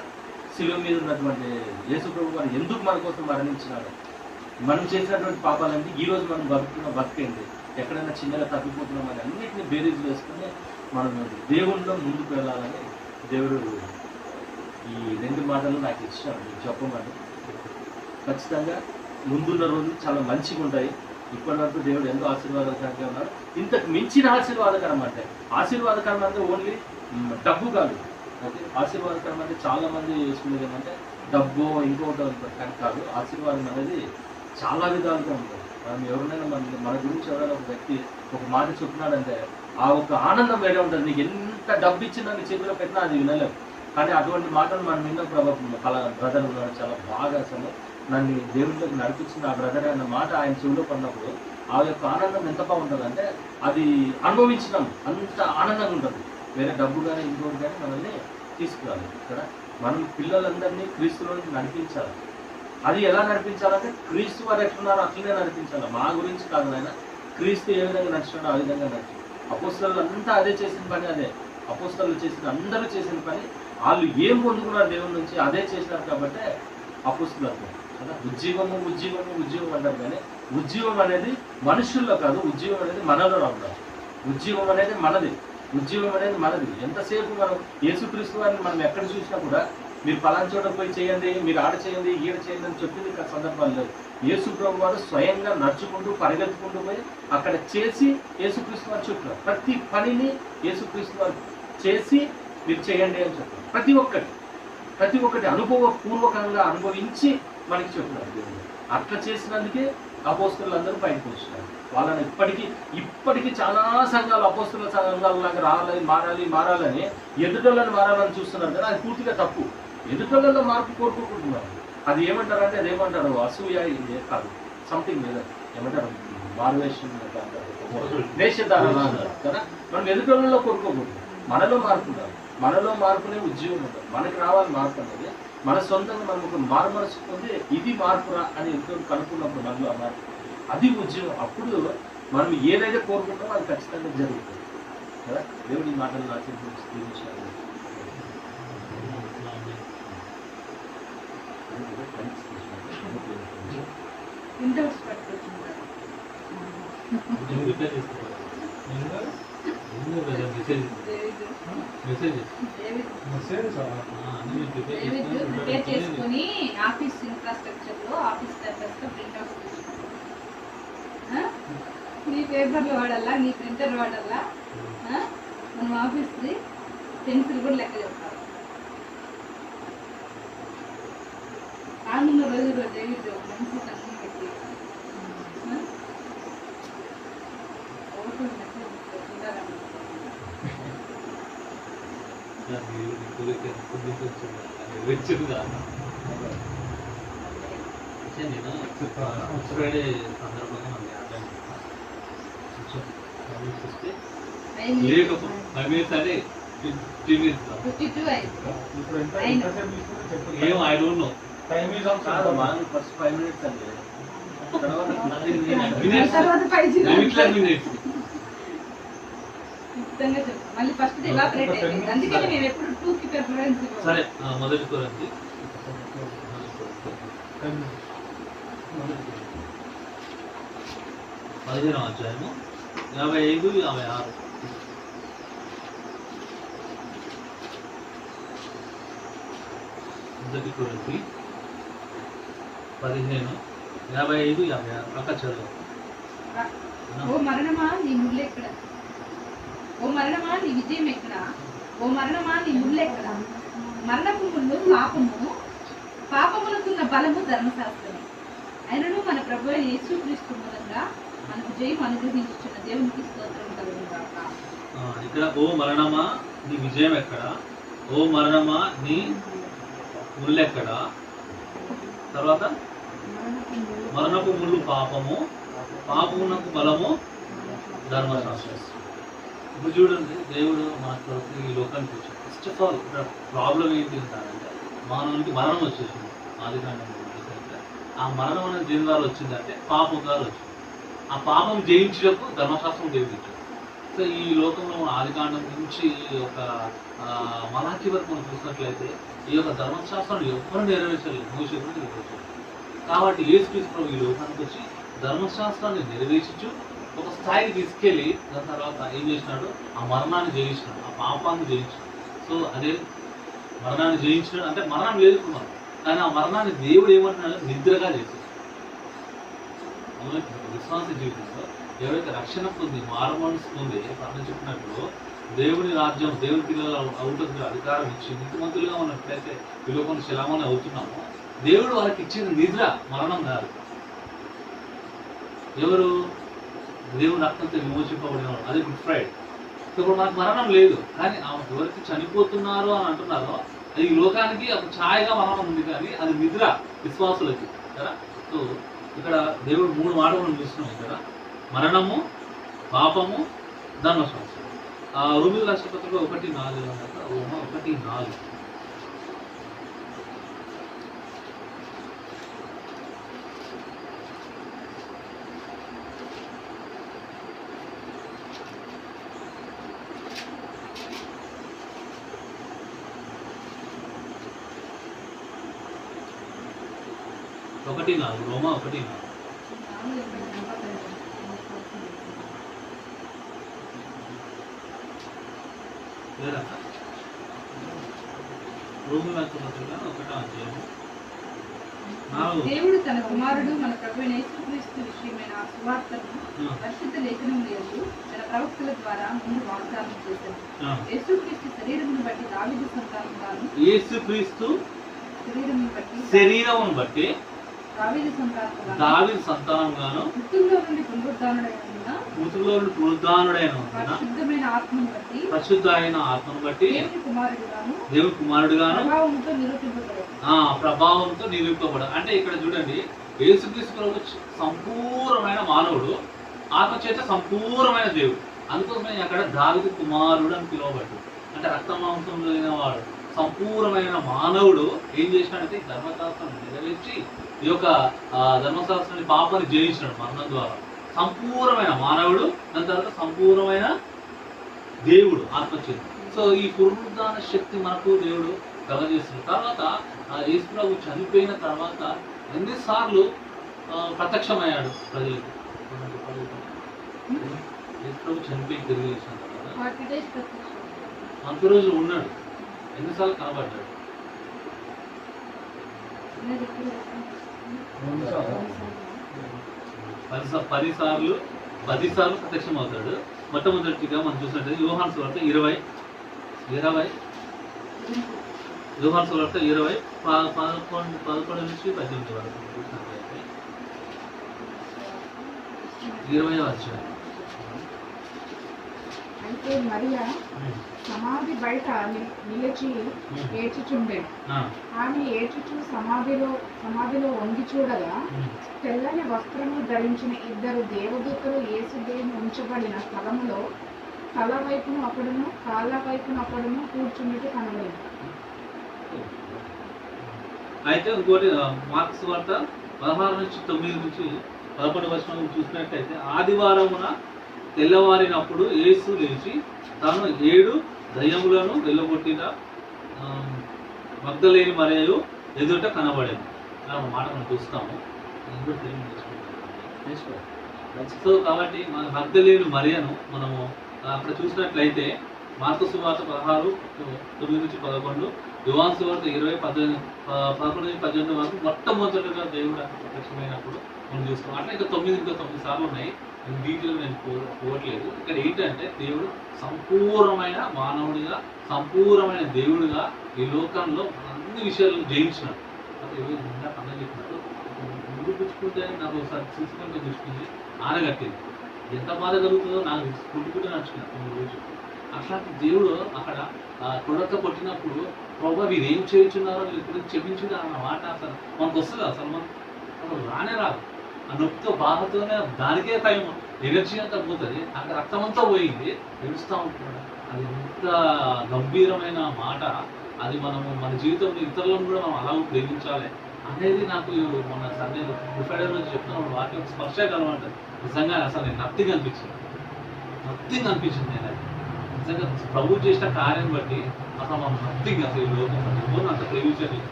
శిలువ మీద ఉన్నటువంటి యేసు ప్రభు వారు ఎందుకు మన కోసం మరణించినాడో, మనం చేసినటువంటి పాపాలంటే ఈరోజు మనం బతికేంది, ఎక్కడైనా చిన్నగా తప్పిపోతున్నామని అన్నింటినీ బేరీజ్ వేసుకుని మనం దేవుళ్ళలో ముందుకు వెళ్ళాలని దేవుడు ఈ 2 మాటలు నాకు ఇచ్చాడు. మీకు చెప్పమని ఖచ్చితంగా ముందున్న రోజులు చాలా మంచిగా ఉంటాయి. ఇప్పటి వరకు దేవుడు ఎంతో ఆశీర్వాదకరంగా ఉన్నాడు. ఇంతకు మించిన ఆశీర్వాదకరం అంటే ఓన్లీ డబ్బు కాదు. ఓకే, ఆశీర్వాదకరం అంటే చాలా మంది వేసుకునేది ఏంటంటే డబ్బు ఇంకోటి కానీ కాదు. ఆశీర్వాదం అనేది చాలా విధాలుగా ఉంటుంది. మనం ఎవరినైనా మన గురించి ఎవరైనా ఒక వ్యక్తి ఒక మాట చెప్తున్నాడంటే ఆ ఒక ఆనందం వేరే ఉంటుంది. నీకు ఎంత డబ్బు ఇచ్చినా నీ చేతిలో పెట్టినా అది వినలేవు. కానీ అటువంటి మాటలు మనం విన్నప్పుడు బ్రదర్ ఉన్నాడు చాలా బాగా అసలు నన్ను దేవుళ్ళకి నడిపించిన ఆ బ్రదర్ అన్న మాట ఆయన చెవిలో పడినప్పుడు ఆ యొక్క ఆనందం ఎంత బాగుంటుంది అంటే అది అనుభవించడం అంత ఆనందంగా ఉంటుంది. వేరే డబ్బు కానీ ఇంకోటి కానీ మనల్ని తీసుకురాలి. ఇక్కడ మనం పిల్లలందరినీ క్రీస్తులోకి నడిపించాలి. అది ఎలా నడిపించాలంటే క్రీస్తు వారు ఎట్లున్నారో అట్లనే నడిపించాలి. మా గురించి కాదు, ఆయన క్రీస్తు ఏ విధంగా నడిచినాడో ఆ విధంగా నడిచి అపోస్తలులు అంతా అదే చేసిన పని. అదే అపోస్తలులు చేసిన అందరూ చేసిన పని. వాళ్ళు ఏం పొందుకున్నారు దేవుని నుంచి అదే చేసినారు. కాబట్టి అపోస్తలులు కదా ఉద్యోగము అంటారు. కానీ ఉద్యోగం అనేది మనుషుల్లో కాదు, ఉద్యోగం అనేది మనలో ఉండాలి. ఉద్యోగం అనేది మనది. ఎంతసేపు మనం యేసుక్రీస్తు వారిని మనం ఎక్కడ చూసినా కూడా మీరు పలానా చోట పోయి చేయండి, మీరు ఆడ చేయండి, ఈడ చేయండి అని చెప్పింది సందర్భాలు లేదు. యేసు ప్రభు వారు స్వయంగా నడుచుకుంటూ పరిగెత్తుకుంటూ పోయి అక్కడ చేసి యేసుక్రీస్తు వారు చెప్పారు. ప్రతి పనిని యేసుక్రీస్తు వారు చేసి మీరు చేయండి అని చెప్పారు. ప్రతి ఒక్కటి అనుభవపూర్వకంగా అనుభవించి మనకి చెప్పినారు దేవుడు. అట్లా చేసినందుకే అపోస్తలులందరూ బయటకు వచ్చినారు. వాళ్ళని ఇప్పటికీ చాలా సంఘాలు అపోస్తల సంఘాలలాగా మారాలని ఎదుటోళ్ళని మారాలని చూస్తున్నారు కదా. అది పూర్తిగా తప్పు. ఎదుటోళ్ళలో మార్పు కోరుకుంటున్నారు. అది ఏమంటారంటే అదేమంటారు అసూయ కాదు, సంథింగ్ లేదా ఏమంటారు మారువేషన్ వేషధారణ కదా. మనం ఎదుటోళ్ళలో కోరుకోకూడదు, మనలో మార్పు ఉండాలి. మనలో మార్పునే ఉద్యోగం ఉంటుంది. మనకి రావాలి మార్పు అనేది. మన సొంతంగా మనం ఒక మారుమనసు పొంది ఇది మార్పురా అని ఎంతో కనుక్కున్నప్పుడు మనలో ఆ మార్పు అది ఉద్యోగం. అప్పుడు మనం ఏదైతే కోరుకుంటామో అది ఖచ్చితంగా జరుగుతుంది కదా. దేవుడి మాటలు ఆశీర్వదించాలి. ప్రిపేర్ చేసుకొని ఆఫీస్ ఇన్ఫ్రాస్ట్రక్చర్ లో ఆఫీస్ పేపర్స్ లో ప్రింట్ అవుట్ నీ పేపర్లు వాడాలా, నీ ప్రింటర్ వాడాలా, మనం ఆఫీస్ది పెన్సిల్ కూడా లెక్క చెప్తారు. రానున్న రోజుల్లో డేవిడ్ మంచి తక్కువ పెట్టి నేను ఫ్రైడే సందర్భంగా మనం అటెండ్ చూస్తే లేకపోతే సరే 15 minutes 52 అయింది. ఇప్పుడు ఎంత తీసుకుంటే చెప్పు. ఏం I don't know time is also కాదు మార్నింగ్ ఫస్ట్ 5 minutes అండి, తర్వాత తర్వాత 5 మినిట్స్ ఖచ్చితంగా చెప్పు. మళ్ళీ ఫస్ట్ ఎవాపరేట్ అయిపోయింది. అందుకని మేము ఎప్పుడు 2కి ప్రిఫరెన్స్ ఇవ్వము. సరే మొదటి కొరింథీ 15వ అధ్యాయము 55, 56. మొదటి కొరింథీ 15, 55, 56. అక్క చదువు. ఓ మరణమా నీ ముళ్ళు ఎక్కడ? ఓ మరణమా నీ విజయం ఎక్కడ? ఓ మరణమా నీ ముళ్ళు ఎక్కడ? మరణపు ముళ్ళు పాపము, పాపములకున్న బలము ధర్మశాస్త్రమే. అయినను మన ప్రభు అయిన యేసుక్రీస్తు మూలంగా మనకు జయం అనుగ్రహించుచున్న దేవునికి స్తోత్రం కలుగును గాక. ఇక్కడ ఓ మరణమా నీ విజయం ఎక్కడ? ఓ మరణమా నీ ముళ్ళెక్కడ? తర్వాత మరణపు ముళ్ళు పాపము, పాపమునకు బలము ధర్మశాస్త్రం. ఇప్పుడు చూడండి, దేవుడు మన కొరకు ఈ లోకానికి వచ్చాడు. ఫస్ట్ ఆఫ్ ఆల్ ఇక్కడ ప్రాబ్లం ఏంటి అంటే మానవునికి మరణం వచ్చేసింది. ఆదికాండంలో ఆ మరణం అనేది దేని ద్వారా వచ్చిందంటే పాపం ద్వారా వచ్చింది. ఆ పాపం జయించటకు ధర్మశాస్త్రం దేవుడిచ్చాడు. సో ఈ లోకంలో మన ఆదికాండం నుంచి ఒక మలాఖీ వరకు మనం చూసినట్లయితే ఈ యొక్క ధర్మశాస్త్రాన్ని ఎవరు నెరవేర్చలేదు, మోషే కూడా నెరవేర్చారు. కాబట్టి యేసుక్రీస్తు ప్రభు ఈ లోకానికి వచ్చి ధర్మశాస్త్రాన్ని నెరవేర్చు ఒక స్థాయికి తీసుకెళ్ళి దాని తర్వాత ఏం చేసినాడు? ఆ మరణాన్ని జయించినాడు, ఆ పాపాన్ని జయించినాడు. సో అదే మరణాన్ని జయించినాడు అంటే మరణం లేదు మనం, కానీ ఆ మరణాన్ని దేవుడు ఏమంటున్నాడు? నిద్రగా చేశాడు. విశ్వాస జీవితంలో ఎవరైతే రక్షణ పొంది మారు మనసు పొంది పక్కన చెప్పినట్లు దేవుని రాజ్యం, దేవుని పిల్లలు అవుతుంది అధికారం ఇచ్చి నీతిమంతులుగా ఉన్నట్లయితే ఈ లోకంలో శిలామణి అవుతున్నామో దేవుడు వారికి ఇచ్చిన నిద్ర మరణం కాదు. ఎవరు? దేవుని రక్తంతో విమోచింపబడిన వాడు. అది గుడ్ ఫ్రైడే. సో ఇప్పుడు మనకు మరణం లేదు, కానీ ఎవరికి చనిపోతున్నారు అని అంటున్నారో అది ఈ లోకానికి ఒక ఛాయగా మరణం ఉంది, కానీ అది నిద్ర విశ్వాసులకి కదా. సో ఇక్కడ దేవుడు 3 మాటలు మనం చూస్తున్నాం ఇక్కడ: మరణము, పాపము, ధర్మశాస్త్రం. రోమీయుల రాసిన పత్రిక 1:4 అన్నమాట. రోమా 1:4. రోమా 1:4. లేదా రోమీయుల రాసిన పత్రిక 1వ అధ్యాయం 4. దేవుడు తన కుమారుడు మన ప్రభువైన యేసుక్రీస్తు విషయమైన ఆ సువార్తను పరిశుద్ధ లేఖనములందు తన ప్రవక్తల ద్వారా ముందు వాగ్దానం చేశాడు. యేసుక్రీస్తు శరీరమును బట్టి దావీదు సంతానముగాను, యేసుక్రీస్తు శరీరమును బట్టి దావీదు సంతానముగాను, మృతుల్లో నుండి పునరుద్ధానుడైన పరిశుద్ధమైన ఆత్మను బట్టి, పరిశుద్ధ అయిన ఆత్మను బట్టి దేవుని కుమారుడుగాను ప్రభావంతో నిరూపింపబడ. అంటే ఇక్కడ చూడండి, యేసుక్రీస్తు ప్రభు సంపూర్ణమైన మానవుడు, ఆత్మ చేత సంపూర్ణమైన దేవుడు. అందుకోసమే అక్కడ దావీదు కుమారుడు అని పిలువబడ్డు. అంటే రక్తమాంసం లేని వాడు సంపూర్ణమైన మానవుడు ఏం చేసినాడంటే ధర్మశాస్త్రాన్ని నెరవేర్చి ఈ యొక్క ధర్మశాస్త్రాన్ని పాపాన్ని జయించినాడు మరణం ద్వారా. సంపూర్ణమైన మానవుడు, దాని తర్వాత సంపూర్ణమైన దేవుడు ఆత్మచేత. సో ఈ పునరుద్ధాన శక్తి మనకు దేవుడు కలగజేస్తున్నాడు. తర్వాత యేసు ప్రభు చనిపోయిన తర్వాత ఎన్నిసార్లు ప్రత్యక్షమయ్యాడు ప్రజలకు? యేసు ప్రభు చనిపోయి తిరిగి లేచిన తర్వాత 40 రోజులు ఉన్నాడు. ఎన్నిసార్లు కనబడ్డాడు? 2 సార్లు. 10 సార్లు 10 సార్లు ప్రత్యక్షం అవుతాడు. మొట్టమొదటిగా మనం చూసినట్లయితే యోహాను సువార్త 20 యోహాను సువార్త 20 11 నుంచి 18 వరకు చూసినట్లయితే 20వ అధ్యాయం. అయితే మరియా సమాధి బయట నిలిచి ఏడ్చుచుండెను. ఆమె ఏడ్చుచు సమాధిలో వంగి చూడగా తెల్లని వస్త్రము ధరించిన 2 దేవదూతలు యేసుదేవుని ఉంచబడిన స్థలములో తల వైపును ఒకడును కాళ్ళ వైపును ఒకడును కూర్చున్నట్టు కనబడింది. అయితే ఇంకోటి మార్క్స్ వార్త 16 నుంచి 9 నుంచి 11 వచనం చూసినట్లయితే ఆదివారమున తెల్లవారినప్పుడు యేసు లేచి తాను 7 దయ్యములను వెళ్ళగొట్టిన మగ్దలేని మరియు ఎదుట కనబడేది. అలా ఒక మాట మనం చూస్తాము. సో కాబట్టి మన మగ్దలేని మరియను మనము అక్కడ చూసినట్లయితే మార్కు సువార్త 16 9 నుంచి 11, యోహాను సువార్త 20 11 నుంచి 18 వరకు మొట్టమొదటిగా దేవుడు అక్కడ ప్రత్యక్షమైనప్పుడు మనం చూస్తాం. అట్లా ఇంకా 9 సార్లు ఉన్నాయి. డీటెయిల్ నేను పోవట్లేదు. ఇక్కడ ఏంటంటే దేవుడు సంపూర్ణమైన మానవుడిగా, సంపూర్ణమైన దేవుడిగా ఈ లోకంలో అన్ని విషయాలను జయించినాడు. అన్న చెప్పినట్టు ముందు పుచ్చుకుంటే నాకు ఒకసారి చూసుకుంటే చూసుకుంది ఆనగట్టింది. ఎంత బాధ కలుగుతుందో నాకు పుట్టుకుంటే నడుచుకున్నాను రోజు. అట్లాంటి దేవుడు అక్కడ కొడక కొట్టినప్పుడు ప్రభావ వీరు ఏం చేయించున్నారో ఇప్పుడు చెప్పించుగా అన్న మాట అసలు మనకు వస్తుంది. అసలు రానే రాదు. ఆ నొప్పితో బాధతోనే దానికే టైం ఎనర్జీ అంతా పోతుంది. అక్కడ రక్తం అంతా పోయింది, ఏడుస్తూ ఉంటున్నాడు. అది ఎంత గంభీరమైన మాట. అది మనము మన జీవితంలో ఇతరులను కూడా మనం అలా ప్రేమించాలి అనేది నాకు మన సండే ఫ్రైడే రోజు చెప్తున్నప్పుడు వాటి స్పర్శ కలవంటారు. నిజంగా అసలు నేను నథింగ్ అనిపించింది నేను. అది నిజంగా ప్రభు చేసిన కార్యం బట్టి అసలు మనం నథింగ్, అసలు ఈ లోకం ఎవరు అంత ప్రేమించలేదు.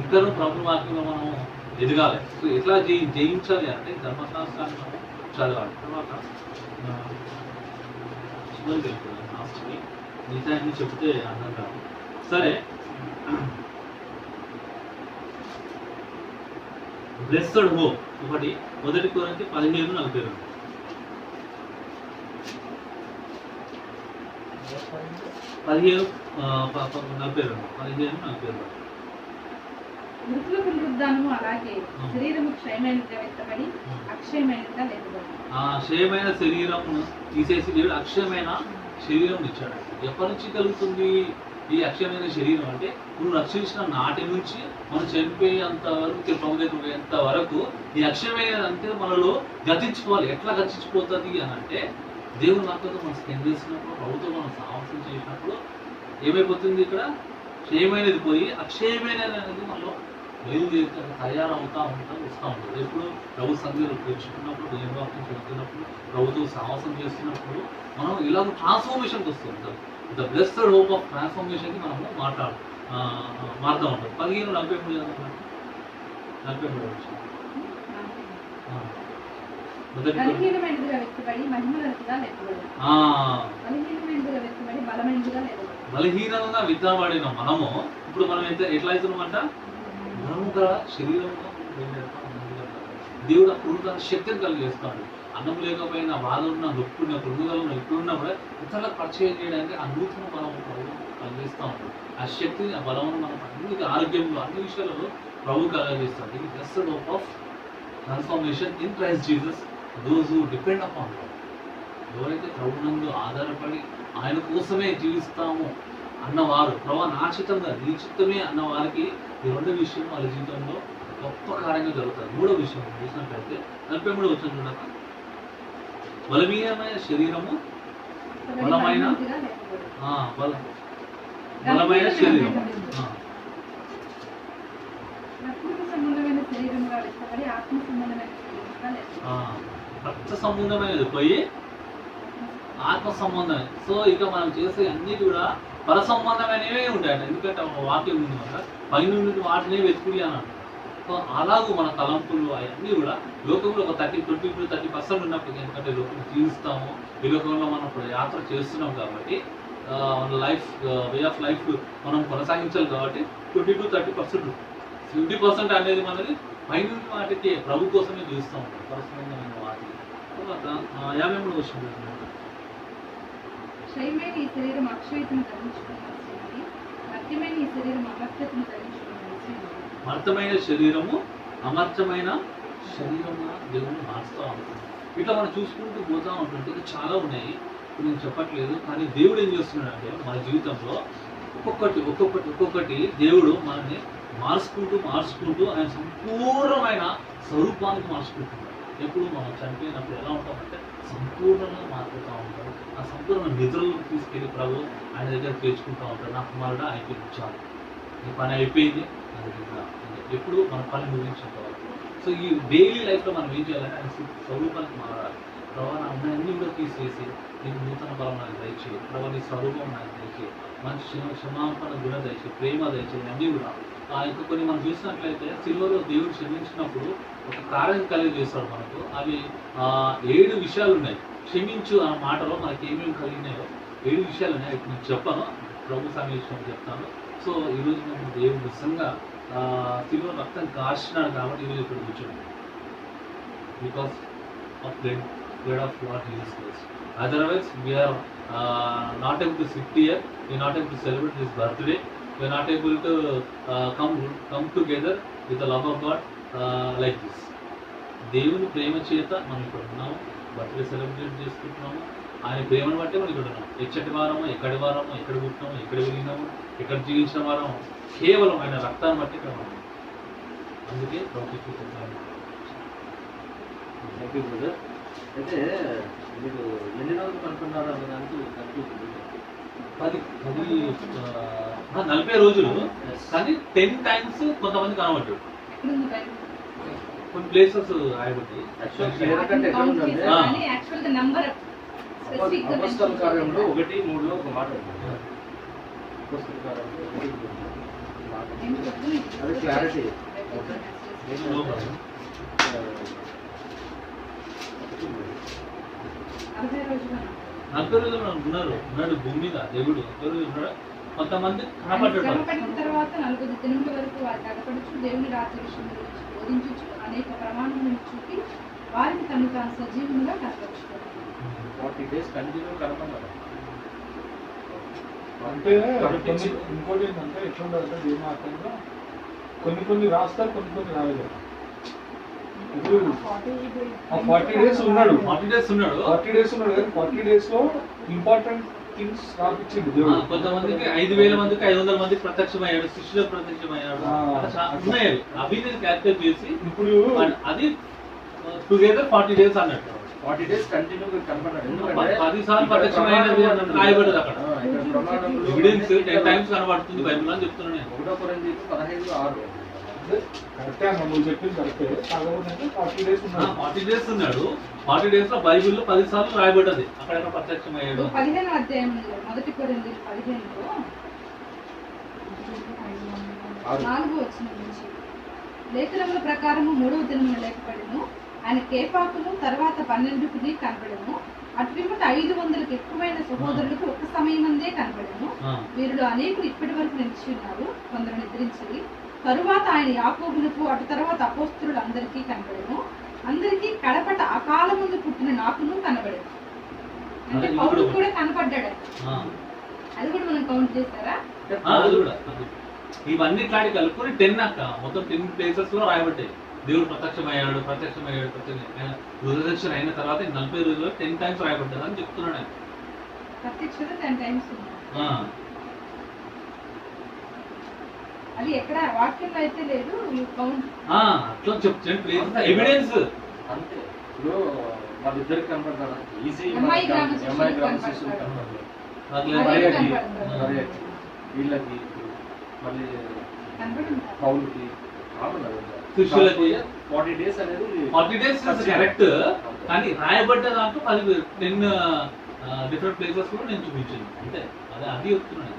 ఇంకా ప్రభు వాక్యంలో మనం ఎదగాలి. సో ఎట్లా జయించాలి అంటే ధర్మశాస్త్రాన్ని మనం చదవాలి. తర్వాత చివరికి వెళ్ళిపోయాం లాస్ట్కి. మిగతా అన్ని చెప్తే అర్థం కాదు. సరే, బ్లెస్డ్ హోప్ ఒకటి 1 కొరింథీ 15:42. మృతుల పునరుద్ధానము అలాగే శరీరము క్షయమైనదిగా వెత్తబడి అక్షయమైనదిగా లేపబడి. ఆ క్షయమైన శరీరమును తీసేసి దేవుడు అక్షయమైన శరీరం ఇచ్చాడు. ఎప్పటి నుంచి కలుగుతుంది ఈ అక్షయమైన శరీరం అంటే నువ్వు రక్షించిన నాటి నుంచి మనం చనిపోయేంత వరకు తిరుపతి వరకు ఈ అక్షయమైన అంటే మనలో గతించుకోవాలి. ఎట్లా గతించిపోతుంది అని అంటే దేవుని వాక్యంతో మనం స్పెండ్ చేసినప్పుడు, ప్రభుత్వం మనం సాహసం చేసినప్పుడు ఏమైపోతుంది, ఇక్కడ క్షయమైనది పోయి అక్షయమైనది అనేది మనలో బయలుదేరి తయారవుతూ వస్తూ ఉంటుంది. ఎప్పుడు ప్రభు సంధిలో తెచ్చుకున్నప్పుడు, దేవుని వాక్యం చెబుతున్నప్పుడు, ప్రభుత్వం సాహసం చేస్తున్నప్పుడు మనం ఇలా ట్రాన్స్ఫర్మేషన్కి వస్తుంది. ద బ్లెస్డ్ హోప్ ఆఫ్ ట్రాన్స్ఫర్మేషన్కి మనము మారుతూ ఉంటాం. 15:43 బలహీనమైనదిగా వెత్తబడి మహిమగలదిగా లేపబడి. బలహీనమైనదిగా వెత్తబడి బలమైనదిగా లేపబడి. బలహీనంగా విత్తబడిన మనము ఇప్పుడు మనం ఎట్లా అవుతున్నామంట, మనముగా శరీరంలో దేవుడు అప్పుడు శక్తిని కలిగేస్తాడు. అన్నం లేకపోయినా, బాధ ఉన్న, నొప్పి ఉన్న, కృంగుదలను ఎప్పుడున్నా కూడా ఇతరులకు పరిచయం చేయడానికి ఆ నూతన బలం కలిగిస్తూ ఉంటాడు. ఆ శక్తిని, ఆ బలమును మనం అన్ని ఆరోగ్యంలో, అన్ని విషయాలలో ప్రభు కలగజేస్తాడు. ఇది blessed hope of transformation in Christ Jesus those who depend upon God. ఎవరైతే ప్రభునందు ఆధారపడి ఆయన కోసమే జీవిస్తాము అన్నవారు, ప్రభు నా చిత్తంగా నీ చిత్తమే అన్న వారికి ఈ 2 విషయం వాళ్ళ జీవితంలో గొప్ప కార్యంగా జరుగుతుంది. 3వ విషయం చూసినట్లయితే 43 వచ్చిన చూడక, బలమైన శరీరము బలమైన శరీరం, రక్త సంబంధమైనది పోయి ఆత్మ సంబంధం. సో ఇక మనం చేసే అన్ని కూడా పర సంబంధమైనవే ఉంటాయండి. ఎందుకంటే వాక్యం ఉంది కదా, పైనుండి వాటిని వెతుకుడి అన్నాడు. సో అలాగూ మన తలంపులు అవన్నీ కూడా లోకంలో ఒక 20-30% ఉన్నప్పుడు, ఎందుకంటే లోకం జీవిస్తాము, ఈ లోకంలో మనం ఇప్పుడు యాత్ర చేస్తున్నాం కాబట్టి మన లైఫ్ వే ఆఫ్ లైఫ్ మనం కొనసాగించాలి కాబట్టి 20-30%, 50% అనేది మనది పైనుండి వాటికి ప్రభు కోసమే జీవిస్తూ ఉంటాం, పరసమైన వాటికి. తర్వాత 53వ వచనం. క్షయమైన ఈ శరీరం అక్షయతను ధరించుకోవాల్సింది, మర్త్యమైన ఈ శరీరం అమర్త్యతను ధరించుకోవాల్సింది. మర్తమైన శరీరము అమర్చమైన శరీరంగా దేవుని మారుస్తూ ఉంటుంది. ఇట్లా మనం చూసుకుంటూ పోతా ఉంటుంటే ఇంకా చాలా ఉన్నాయి, నేను చెప్పట్లేదు. కానీ దేవుడు ఏం చేస్తున్నాడంటే మన జీవితంలో ఒక్కొక్కటి దేవుడు మనల్ని మార్చుకుంటూ ఆయన సంపూర్ణమైన స్వరూపానికి మార్చుకుంటున్నాడు. ఎప్పుడు మనం చనిపోయినప్పుడు ఎలా ఉంటామంటే సంపూర్ణంగా మారిపోతూ ఉంటాడు. ఆ సంపూర్ణ నిద్రలకు తీసుకెళ్ళి ప్రభు ఆయన దగ్గర తెచ్చుకుంటూ ఉంటాడు. నా కుమారుడు అయిపోయింది, చాలు, నీ పని అయిపోయింది, ఎప్పుడు మన పని ముగించిన తర్వాత. సో ఈ డైలీ లైఫ్లో మనం ఏం చేయాలంటే ఆయన స్వరూపానికి మారాలి. ప్రభావ నా అన్నీ కూడా తీసేసి నీకు నూతన బలం నాకు దయచేయి, ప్రభావ నీ స్వరూపం నాకు దయచేయి, మంచి క్షమాపణ గుణ దయచేయి, ప్రేమ దయచేయి, అన్నీ కూడా ఇంకా కొన్ని మనం చూసినట్లయితే సిల్వలో దేవుడు క్షమించినప్పుడు ఒక కార్యం కలిగజేస్తాడు మనకు. అవి 7 విషయాలు ఉన్నాయి. క్షమించు ఆ మాటలో మనకి ఏమేమి కలిగినాయో 7 విషయాలు ఉన్నాయి. ఇప్పుడు నేను చెప్పను, ప్రభు సమీక్షం చెప్తాను. సో ఈరోజు మేము దేవుడు నిజంగా సిల్వర్ రక్తం కాల్చినాడు కాబట్టి ఈరోజు ఇక్కడ కూర్చోండి. Because of blood of Lord Jesus Christ. Otherwise, we are not able to sit here. We are not able to celebrate His birthday. We are not able to come together with the love of God like this. దేవుని ప్రేమ చేత మనం ఇక్కడ ఉన్నాము, బర్త్డే సెలబ్రేట్ చేసుకుంటున్నాము. ఆయన ప్రేమను బట్టి మనం ఇక్కడ ఉన్నాము. ఎచ్చటి వారము, ఎక్కడి వారము, ఎక్కడ పుట్టినాము, ఎక్కడ వెళ్ళినాము, ఎక్కడ జీవించిన వారము, కేవలం ఆయన రక్తాన్ని బట్టి ఇక్కడ ఉన్నాము. అందుకే ప్రవర్తిస్తున్నాము. Thank you brother. అయితే మీరు ఎన్ని రోజులు కనుక్కున్నారు అనే దానికి కన్ఫ్యూజన్. 40 రోజులు, కానీ 10 టైమ్స్ కొంతమంది కనబడ్డాడు. కొన్ని ప్లేసెస్ రాయబట్టి అపొస్తలుల కార్యంలో 1:3 ఒక మాట ఉంది. అపొస్తలుల కార్యంలో 1:3 అది క్లారిటీ. ఓకే, 40 రోజులు ఉన్నాడు భూమి మీద దేవుడు. 40 రోజులు ఉన్నాడు. కొంతమంది కనబడ్డాడు. తర్వాత 40 దినముల వరకు వారి తగపడుచు దేవుని రాజ్య విషయం గురించి బోధించుచు అనేక ప్రమాణములను చూపి వారిని తాను సజీవంగా కనపరుచుకున్నాడు. 40 days కంటిన్యూ కనపడ్డాడు. అంటే ఇంకోటి ఏంటంటే ఎట్లా ఉండాలంటే దేవుని ఆత్మలో కొన్ని రాస్తారు, కొన్ని రాయలేదు. ఇప్పుడు 40 days ఉన్నాడు. 40 days ఉన్నాడు. 40 days కానీ 40 days లో ఇంపార్టెంట్ థింగ్స్ రాపించింది దేవుడు. కొంతమందికి 5,000 మందికి 500 మందికి ప్రత్యక్షమయ్యాడు, శిష్యులకు ప్రత్యక్షమయ్యాడు. ఉన్నాయి అవి నేను క్యాల్కులేట్ చేసి ఇప్పుడు అది టుగెదర్ 40 days అన్నట్టు. 40 days కంటిన్యూ కనపడ్డాడు. ఎందుకంటే 10 సార్లు ప్రత్యక్షమైనది రాయబడ్డది అక్కడ. ఇక్కడ ప్రమాణంలో ఎవిడెన్స్ 10 టైమ్స్ కనబడుతుంది బైబిల్ అని చెప్తున్నాను నేను. 1 కొరింథీయులు 15:6. కరెక్టే అన్న, నువ్వు చెప్పింది కరెక్టే. కాకపోతే 40 days ఉన్నాడు. 40 days ఉన్నాడు. 40 days లో బైబిల్లో 10 సార్లు రాయబడ్డది. అక్కడ ప్రత్యక్షమయ్యాడు. 15వ అధ్యాయంలో 1 కొరింథీయులు 15లో 4వ వచనం నుంచి లేఖనముల ప్రకారము 3వ దినమున లేఖపడెను. ఆయన కేఫాకును తర్వాత 12కి కనబడెను. అట్విముట 500కి ఎక్కువైన సహోదరులకు ఒక సమయమందే కనబడెను. వీరిలో అనేకులు ఇప్పటి వరకు నిలిచి ఉన్నారు, కొందరు నిద్రించింది. తరువాత ఆయన యాకోబులకు, అటు తర్వాత అపోస్తలులు అందరికీ కనబడెను. అందరికీ కడపట అకాల ముందు పుట్టిన నాకును కనబడేది. అంటే పౌలు కూడా కనపడ్డాడు. అది కూడా మనం కౌంట్ చేస్తారా? అది కూడా ఇవన్నీ కాడి కలుపుకొని 10 అక్క మొత్తం 10 ప్లేసెస్ లో రాయబడ్డాయి. దేవుడు ప్రత్యక్షమయ్యాడు. ప్రత్యక్షం అయిన తర్వాత 40 రోజుల్లో 10 టైమ్స్ రాయబడ్డాడు అని చెప్తున్నాడు ఆయన. ప్రత్యక్షత 10 టైమ్స్. అది ఎక్కడ వాక్యంలో అయితే లేదు, కౌంట్ అట్లా చెప్తాను ప్లేస్ ఎవిడెన్స్ అంతే. ఇప్పుడు వాళ్ళిద్దరికి కనపడతారు. ఈజీ ఎంఐ గ్రామ శిష్యులు కనపడతారు, వీళ్ళకి మళ్ళీ పౌలుకి శిష్యులకి 40 days అనేది 40 days కరెక్ట్. కానీ రాయబడ్డ దాంట్లో 10 డిఫరెంట్ ప్లేసెస్ కూడా నేను చూపించాను. అంటే అది చెప్తున్నాను.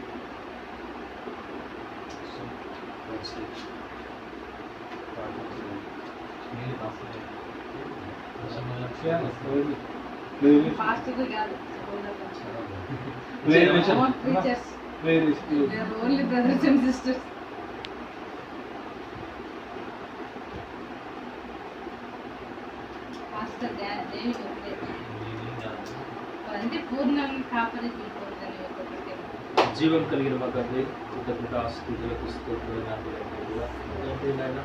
ఫాస్ట్గా కాదు, only brothers and sisters. Pastor Devi అంటే పూర్ణ కాపరి తీసుకోవద్దని ఒకటి జీవం కలిగిన మా తండ్రి కృతజ్ఞత స్తుతులకు స్తోత్రాలు అంటే నాయన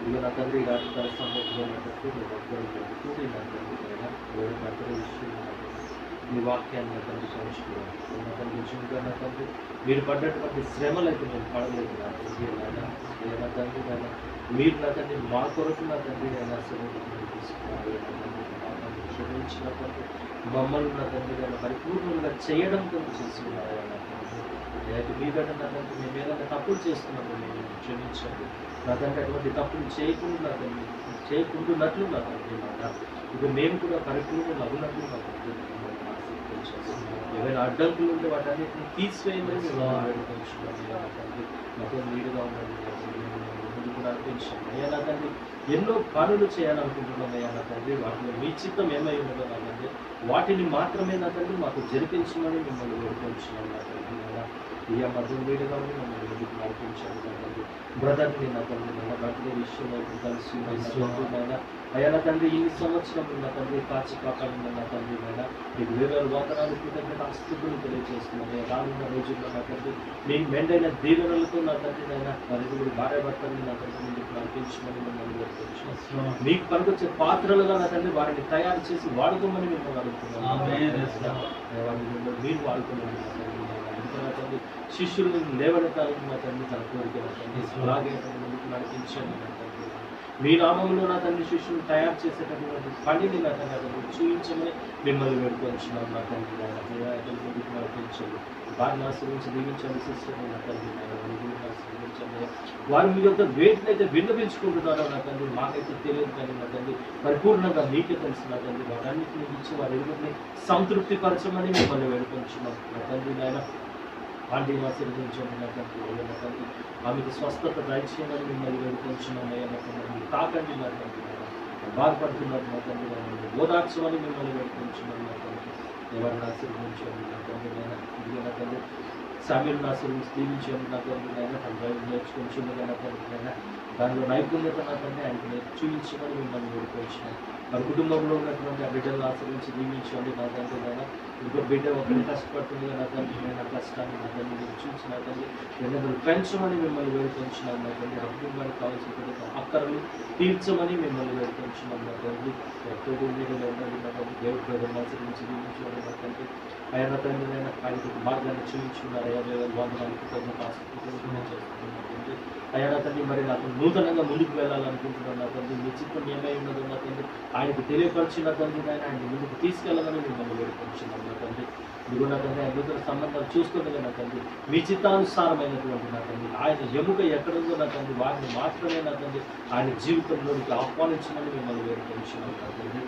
ఇక నా తండ్రి రాజకాల సంబంధించినట్టు మీ భక్తులు పెట్టుకుంటే నా తండ్రి నాయన వేరే విషయం మీ వాక్యాన్ని నా తండ్రి సంచుకున్నాను నా తండ్రి విషయంగా నా తండ్రి మీరు పడ్డటువంటి శ్రమలు అయితే నేను పడలేదు నా తండ్రి నాయన నా తండ్రి నాయన మీరు నా తండ్రి మా కొరకు నా తండ్రి నాయన శ్రమలు తీసుకున్నారు క్షమించిన తండ్రి మమ్మల్ని నా తండ్రి నాయన పరిపూర్ణంగా చేయడం కొరకు చేసుకున్నారు మీ బిడ్డ నా తండ్రి మేము ఏదైనా తప్పులు చేస్తున్నాము నేను క్షమించండి నా తండ్రి అటువంటి తప్పులు చేయకుండా చేయకుండాన్నట్లు నా తండ్రి మాట ఇక మేము కూడా పరిపూర్ణలు అవ్వనట్లు నా తండ్రి ఏవైనా అడ్డంకులు ఉంటే వాటన్నిటిని తీసివేయమని మేము వేడుకొంచున్నాము నా తండ్రి మాతో వీడుగా ఉండండి ముందుకు నడిపించండి అయ్యా నా తండ్రి ఎన్నో పనులు చేయాలనుకుంటున్నాం అయ్యా నా తండ్రి వాటిలో మీ చిత్తం ఏమై ఉన్నదో నా తండ్రి వాటిని మాత్రమే నా తండ్రి మాకు జరిపించమని మిమ్మల్ని వేడుకొంచున్నాం నా తండ్రి ఇక మధ్య వీడుగా ఉండి మమ్మల్ని ముందుకు నడిపించాలి నా తండ్రి బ్రదర్ని నా తండ్రి నా బర్త్డే విషయంలో కలిసి అయినా అయ్యా నా తండ్రి ఇన్ని సంవత్సరం నా తండ్రి కాచి కాపాడింది నా తండ్రి అయినా మీకు వేరే వందనాలు కృతజ్ఞత స్థుతులు తెలియజేస్తున్నాను రానున్న రోజుల్లో నా తండ్రి మీ మెండైన దీవెనలతో నా తండ్రి అయినా నలుగురు భార్య భర్తలు నా తండ్రి ముందుకు నడిపించమని మిమ్మల్ని వేడుకొచ్చున్నాం మీకు పనికొచ్చే పాత్రలుగా నా తండ్రి వారిని తయారు చేసి వాడుకోమని మిమ్మల్ని అడుగుతున్నాను మీరు వాడుకోమని నా తండ్రి శిష్యులను లేవనెత్తాలని నా తండ్రి తన కోరిక నా తండ్రి అలాగే ముందుకు నడిపించండి నా తండ్రి మీ నామంలో నా తండ్రి శిష్యులు తయారు చేసేటటువంటి పనిని నా తండ్రి చూపించమని మిమ్మల్ని వేడుకొంచున్నాం నా తండ్రి ముందుకు నడిపించండి వారిని ఆశ్రయించి దీవించండి శిష్యులు నా తండ్రి ఆశ్రయించండి వారు మీ యొక్క వేటిని అయితే విన్నపించుకుంటున్నారో నా తండ్రి మాకైతే తెలియదు కానీ నా తండ్రి పరిపూర్ణంగా మీకే తెలుసు నా తండ్రి వాటన్నిటిని ఇచ్చి వారి ఎదుగుని సంతృప్తి పరచమని మిమ్మల్ని వేడుకొంచున్నాం నా తండ్రి నాయన ఆంటీని ఆశీర్వదించండి నా తండ్రి నా తండ్రి ఆమెకు స్వస్థత దయచేయమని మిమ్మల్ని వేడుకొంచున్నాం అయ్యా నా తండ్రి తాకండి నా తండ్రి బాధపడుతున్నారు నా తండ్రి ఓదార్చమని మిమ్మల్ని వేడుకొంచున్నాం నా తండ్రి ఎవరిని ఆశీర్వదించండి నా తండ్రి నా తండ్రి సమీరుని ఆశీర్వదించి దీవించండి నా తండ్రి అయినా తన డ్రైవింగ్ నేర్చుకుంటుండగా నా తండ్రి అయినా దానిలో నైపుణ్యత నా తండ్రి ఆయనకు చూపించమని మిమ్మల్ని వేడుకొంచున్నాం మన కుటుంబంలో ఉన్నటువంటి ఆ బిడ్డలను ఆశ్రయించి దీవించండి నా తండ్రి అయినా ఇంకో బిడ్డ ఒకటి కష్టపడుతుంది నా తండ్రి నా కష్టాన్ని నా తండ్రి మీరు చూసి నా తండ్రి ఎన్నో పెంచమని మిమ్మల్ని వేడుకొంచున్నాం నా తండ్రి ఆ కుటుంబానికి కావాల్సిన అక్కరలు తీర్చమని మిమ్మల్ని వేడుకొంచున్నాం నా తండ్రి తోడు మీరులో ఉండండి నా తండ్రి దేవుడి ప్రజలను ఆశ్రయించి దీవించండి నా తండ్రి ఆయన తండ్రి నేను ఆయనకు మార్గాన్ని చూపించుకున్నారు అయ్యా వందనాలు చేస్తున్నాను అయ్యా నా తండ్రి మరి నాకు నూతనంగా ముందుకు వెళ్ళాలనుకుంటున్నాను నా తండ్రి మీ చిత్తం ఏమై ఉన్నదో నా తండ్రి ఆయనకు తెలియపరిచిన తండ్రి ఆయన ముందుకు తీసుకెళ్ళాలని మిమ్మల్ని వేడుకొంచున్నాను నా తండ్రి ఇదిగో నా తండ్రి నూతన సంబంధాలు చూస్తుండగా నా తండ్రి మీ చిత్తానుసారమైనటువంటి నా తండ్రి ఆయన ఎముక ఎక్కడుందో నా తండ్రి వారిని మాత్రమే నా తండ్రి ఆయన జీవితంలోనికి ఆహ్వానించమని మిమ్మల్ని వేడుకొంచున్నాను నా తండ్రి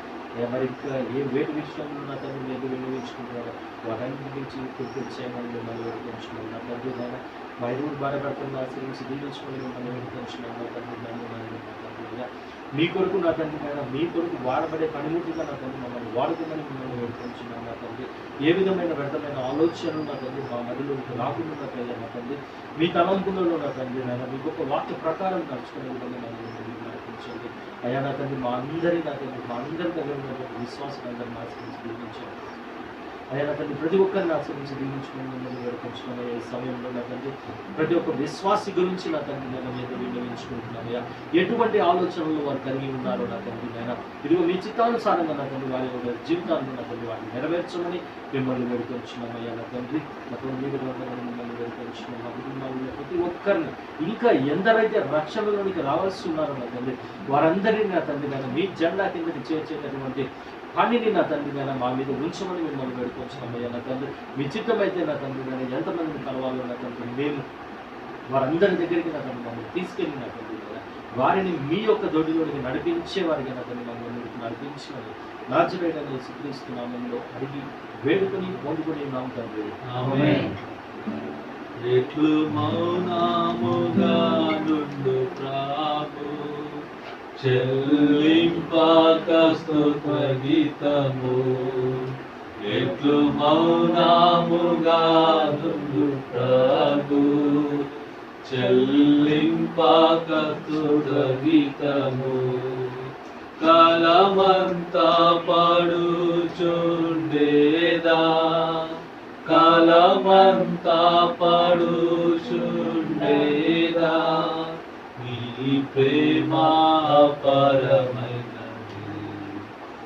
మరి ఇంకా ఏ వేటి విషయంలో నా తండ్రి మీరు వినియోగించుకుంటున్నారో వాటన్నిటి నుంచి పూర్తి చేయమని మిమ్మల్ని వేడుకొంచున్నాను నా తండ్రి నాయన మా ఇరువురు భార్యభర్తలను ఆశ్రయించి దీవించుకొని మిమ్మల్ని వేడుకొంచున్నాను నా తండ్రి నన్ను మీ కొరకు నా తండ్రి నాయన మీ కొరకు వాడబడే పనిముట్టుగా నా తండ్రి మమ్మల్ని వాడుకోమని మిమ్మల్ని వేడుకొంచున్నాను నా తండ్రి ఏ విధమైన వ్యర్థమైన ఆలోచనలు నా తండ్రి మా మదిలోకి రాకుండా నా తండ్రి మీ తలంపులలో నా తండ్రి నాయన మీ గొప్ప వాక్య ప్రకారం నడుచుకునే విధంగా నన్ను నడిపించండి అయ్యా నా తండ్రి మా అందరి దగ్గర ఉన్నటువంటి విశ్వాసం అందరిని ఆశ్రయించి దీవించండి అయ్యా నా తండ్రి ప్రతి ఒక్కరిని ఆశ్రయించి దీవించుకుని మిమ్మల్ని వేడుకొంచున్నాను ఈ సమయంలో నా తండ్రి ప్రతి ఒక్క విశ్వాసి గురించి నా తండ్రి నేను మీద విన్నవించుకుంటున్నాను అయ్యా ఎటువంటి ఆలోచనలు వారు కలిగి ఉన్నారో నా తండ్రి నేను ఇదిగో మీ చిత్తానుసారంగా నా తండ్రి వారి యొక్క జీవితాన్ని నా తండ్రి వారిని నెరవేర్చమని మిమ్మల్ని వేడుకొంచున్నాం అయ్యా నా తండ్రి నా తండ్రి మీద మిమ్మల్ని వేడుకొంచున్నాం మా కుటుంబంలో ప్రతి ఒక్కరిని ఇంకా ఎందరైతే రక్షణలోనికి రావాల్సి ఉన్నారో నా తండ్రి వారందరినీ నా తండ్రి నేను మీ జెండా కిందకి చేర్చేటటువంటి పనిని నా తండ్రి నేను మా మీద ఉంచమని మిమ్మల్ని వేడుకొచ్చున్నామయ్యా నా తండ్రి మీ చిత్తమైతే నా తండ్రి నేను ఎంతమందిని కలవాలో నా తండ్రి మేము వారందరి దగ్గరికి నా తండ్రి మమ్మల్ని తీసుకెళ్ళి నా తండ్రి వారిని మీ యొక్క దొడ్డిలోనికి నడిపించే వారికి నా తండ్రి మమ్మల్ని నడిపించినది నాజరేయుడైన యేసుక్రీస్తు నామములో అడిగి వేడుకొని పొందుకొని ఉన్నాం తండ్రి ఆమేన్. ఎట్లు మౌనముగా నుండు ప్రభు చెల్లింపక స్తుత గీతము ఎట్లు మౌనముగా నుండు ప్రభు చెల్లింపక స్తుత గీతము కలమంతా పడుచుండే లేదా కాలమంతా పడుచుండేదా నీ ప్రేమ పరమైనది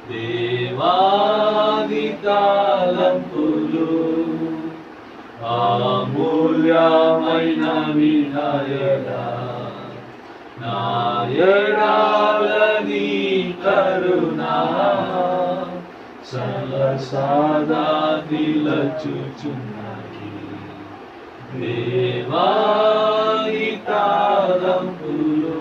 దేవాది తలంపులు అమూల్యమైన వినయడా నాయడాలని కరుణా సదా నిలచుచున్నది దేవాయి తారంపులు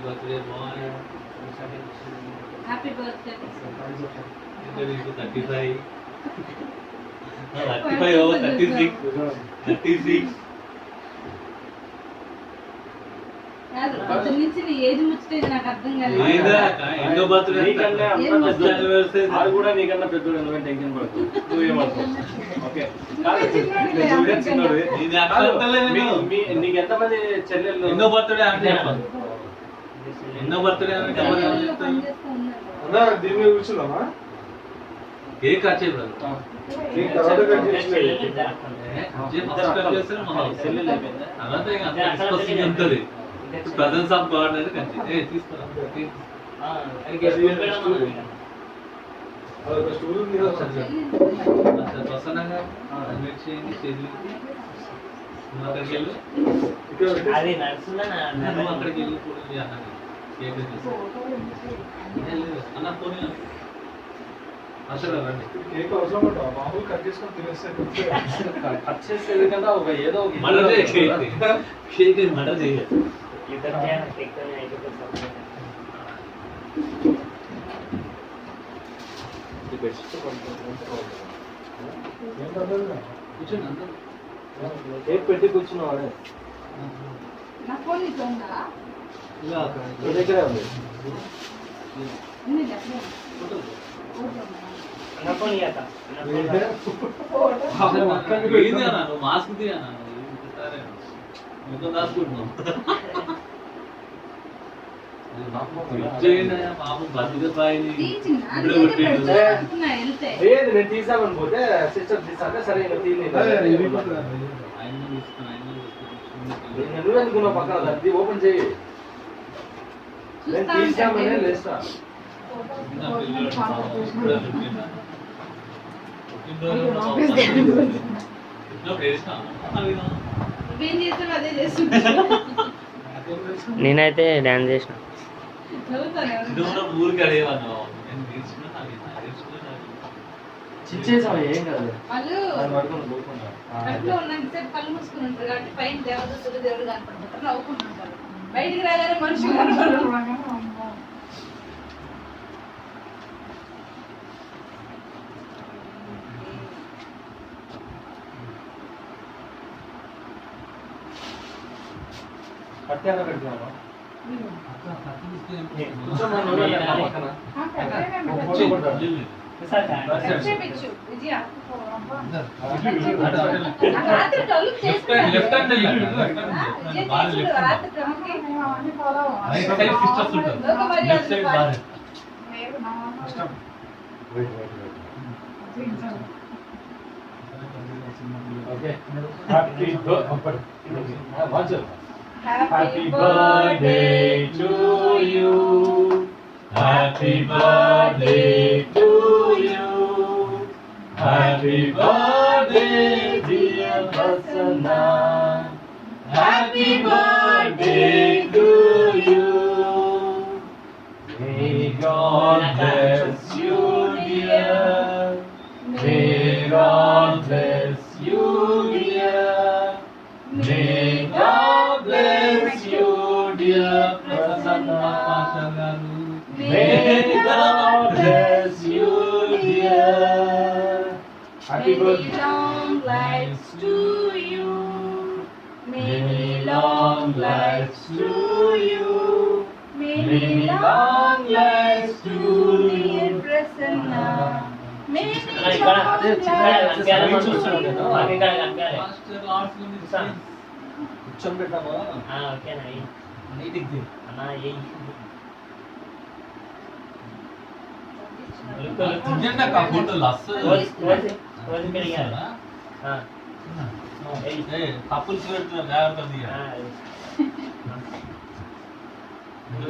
birthday boy happy birthday 35 over 36 కాదు పొద్దున్న నుంచి నీ ఏజ్ ముచ్చటేది నాకు అర్థం కాలేదు ఎన్నో బర్త్డే నీకన్నా అది కూడా నీకన్నా పెద్దోడు ఎందుకంటే టెన్షన్ పడకు నువ్వేమనుకో ఓకే నీకు ఎంతమంది చెల్లెళ్ళు ఎన్నో బర్త్డే అంటే ఎన్నో బర్త్డే అంటే పనిచేస్తూ ఉన్నారు అన్నా దీని మీద కూర్చున్నామా కేక్ కట్ చేయలేదు దీని తర్వాత కట్ చేసి ఉంటుంది ప్రజెన్స్ ఆఫ్ గాడ్ అనేది కంచి తీసుకురా స్టూల్ మీద ప్రసన్నంగా అడ్మిట్ చేయండి చేతులకి నువ్వు అక్కడికి వెళ్ళు అది నడుస్తుందా నువ్వు అక్కడికి వెళ్ళి కూడా అన్నది కేక్ అన్న పోనీ అసలు రండి కేక్ అవసరం ఉంటా మామూలు కట్ చేసుకొని తినేస్తే కట్ చేసేది కదా ఒక ఏదో ఒక మర్డర్ కేక్ మర్డర్ చేయాలి ఇద్దరు ఎక్కువ అయిపోతుంది కూర్చోండి అందరూ కేక్ పెట్టి కూర్చున్నావాడే నా ఫోన్ నీకు ఉందా ఇలా నీ దగ్గరే ఉంది ఉంది అట్లే అన్న ఫోన్ ఇయ్యక ఏంది అన్న నువ్వు మాస్క్ తీ అన్న సరే మొత్తం దాచుకుంటున్నావు పాపం బతికపాయని ఇప్పుడే కొట్టేయండి వెళ్తే లేదు నేను తీసామని పోతే సిస్టర్ తీసాక సరే ఇంకా తీయలేదు ఆయన తీసుకుని నువ్వు అనుకున్నావు పక్కన అది ఓపెన్ చేయి నేను తీసామనే లేస్తా నువ్వేం చేస్తావు అదే చేస్తున్నా నేనైతే డాన్స్ చేసిన చదువుతాను ఊరికి అడిగేవాను నేను తీసుకున్నా చిచ్చేసాం ఏం కాదు వాళ్ళు అది పడుకుని పోకుండా కట్లో ఉన్నంతసేపు కళ్ళు మూసుకుని ఉంటారు కాబట్టి పైన దేవదత్తులు దేవుడు కనపడుతుంటారు నవ్వుకుంటుంటారు బయటికి రాగానే మనుషులు కనపడరు కట్టాన పెడుతున్నావా చేపించు విజయ రాత్రి కళ్ళు లెఫ్ట్ హ్యాండ్ రాత్రి క్రమంకి రైట్ సైడ్ సిస్టర్స్ ఉంటారు లెఫ్ట్ సైడ్ బాగా okay happy birthday Happy birthday to you. Happy birthday to you. Happy birthday, dear Prasanna. Happy birthday to you. May God bless you, dear. May God bless you, dear. May God bless you, dear Prasanna Pasagaru. May God bless you, dear. Happy birthday. long lives to you. Many long lives to you. Many long lives to dear Prasanna. Many long lives కూర్చొని పెట్టామా ఓకేనా నీటికి అన్న ఏ నిజంగా ఆ ఫోటోలు అస్సలు రోజు పెరిగారు కప్పుల్స్ పెడుతున్నారు జాగ్రత్త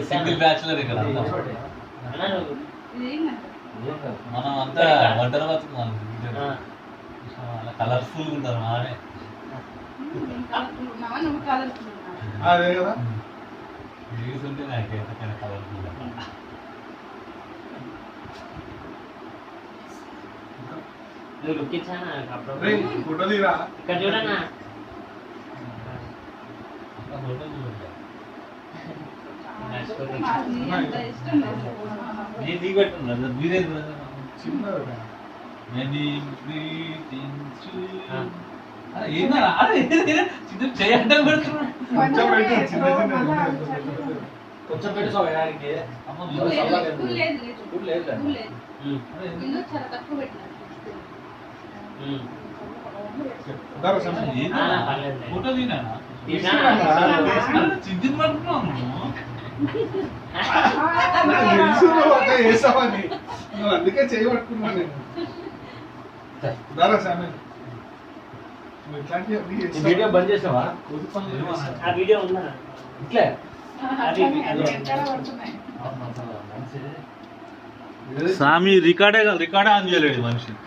సింగిల్ బ్యాచులర్ ఇక్కడ అంతా. మనం అంతా ఒంటరి బతుకు మనం అలా కలర్ఫుల్ ఉంటారు మానే నువ్వు కలర్ఫుల్ అదే కదా ఉంటే నాకు ఎంతకైనా కలర్ఫుల్ నువ్వు లుక్ ఇచ్చానా అప్పుడు రేయ్, ఫోటో తీరా ఇక్కడ చూడన్నా ఫోటో చూడండి ఎంత ఇష్టం లేదు. నేను దిగట్టున్నా మీరే చిన్నది Many greetings to you. ఏందా అరే చిన్న చేయండి పెడుతున్నాడు కొంచెం పెట్టు, చిన్న చిన్న కొంచెం పెట్టు వేయడానికి అమ్మ లేదు, మీరు లేదు, సల్లగా లేదు, లేదు, లేదు. ఇప్పుడు లేదు ఇప్పుడు లేదు. అరే ఇల్లు చాలా తక్కువ పెట్టినారు. ఉదార సమయం ఫోటో తీనా చింతిని పడుతున్నాను తెలుసు నువ్వు అక్క వేసావని నువ్వు అందుకే చేయబట్టుకున్నా నేను ఉదార సమయం నువ్వు ఇట్లాంటివి అన్ని ఈ చేస్తావు. వీడియో బంద్ చేసావా ఆ వీడియో ఉందా ఇట్లే అట్లనే అది వెనకాల పడుతున్నాయి. మంచిది స్వామి రికార్డే ఆన్ చేయలేడు మనిషి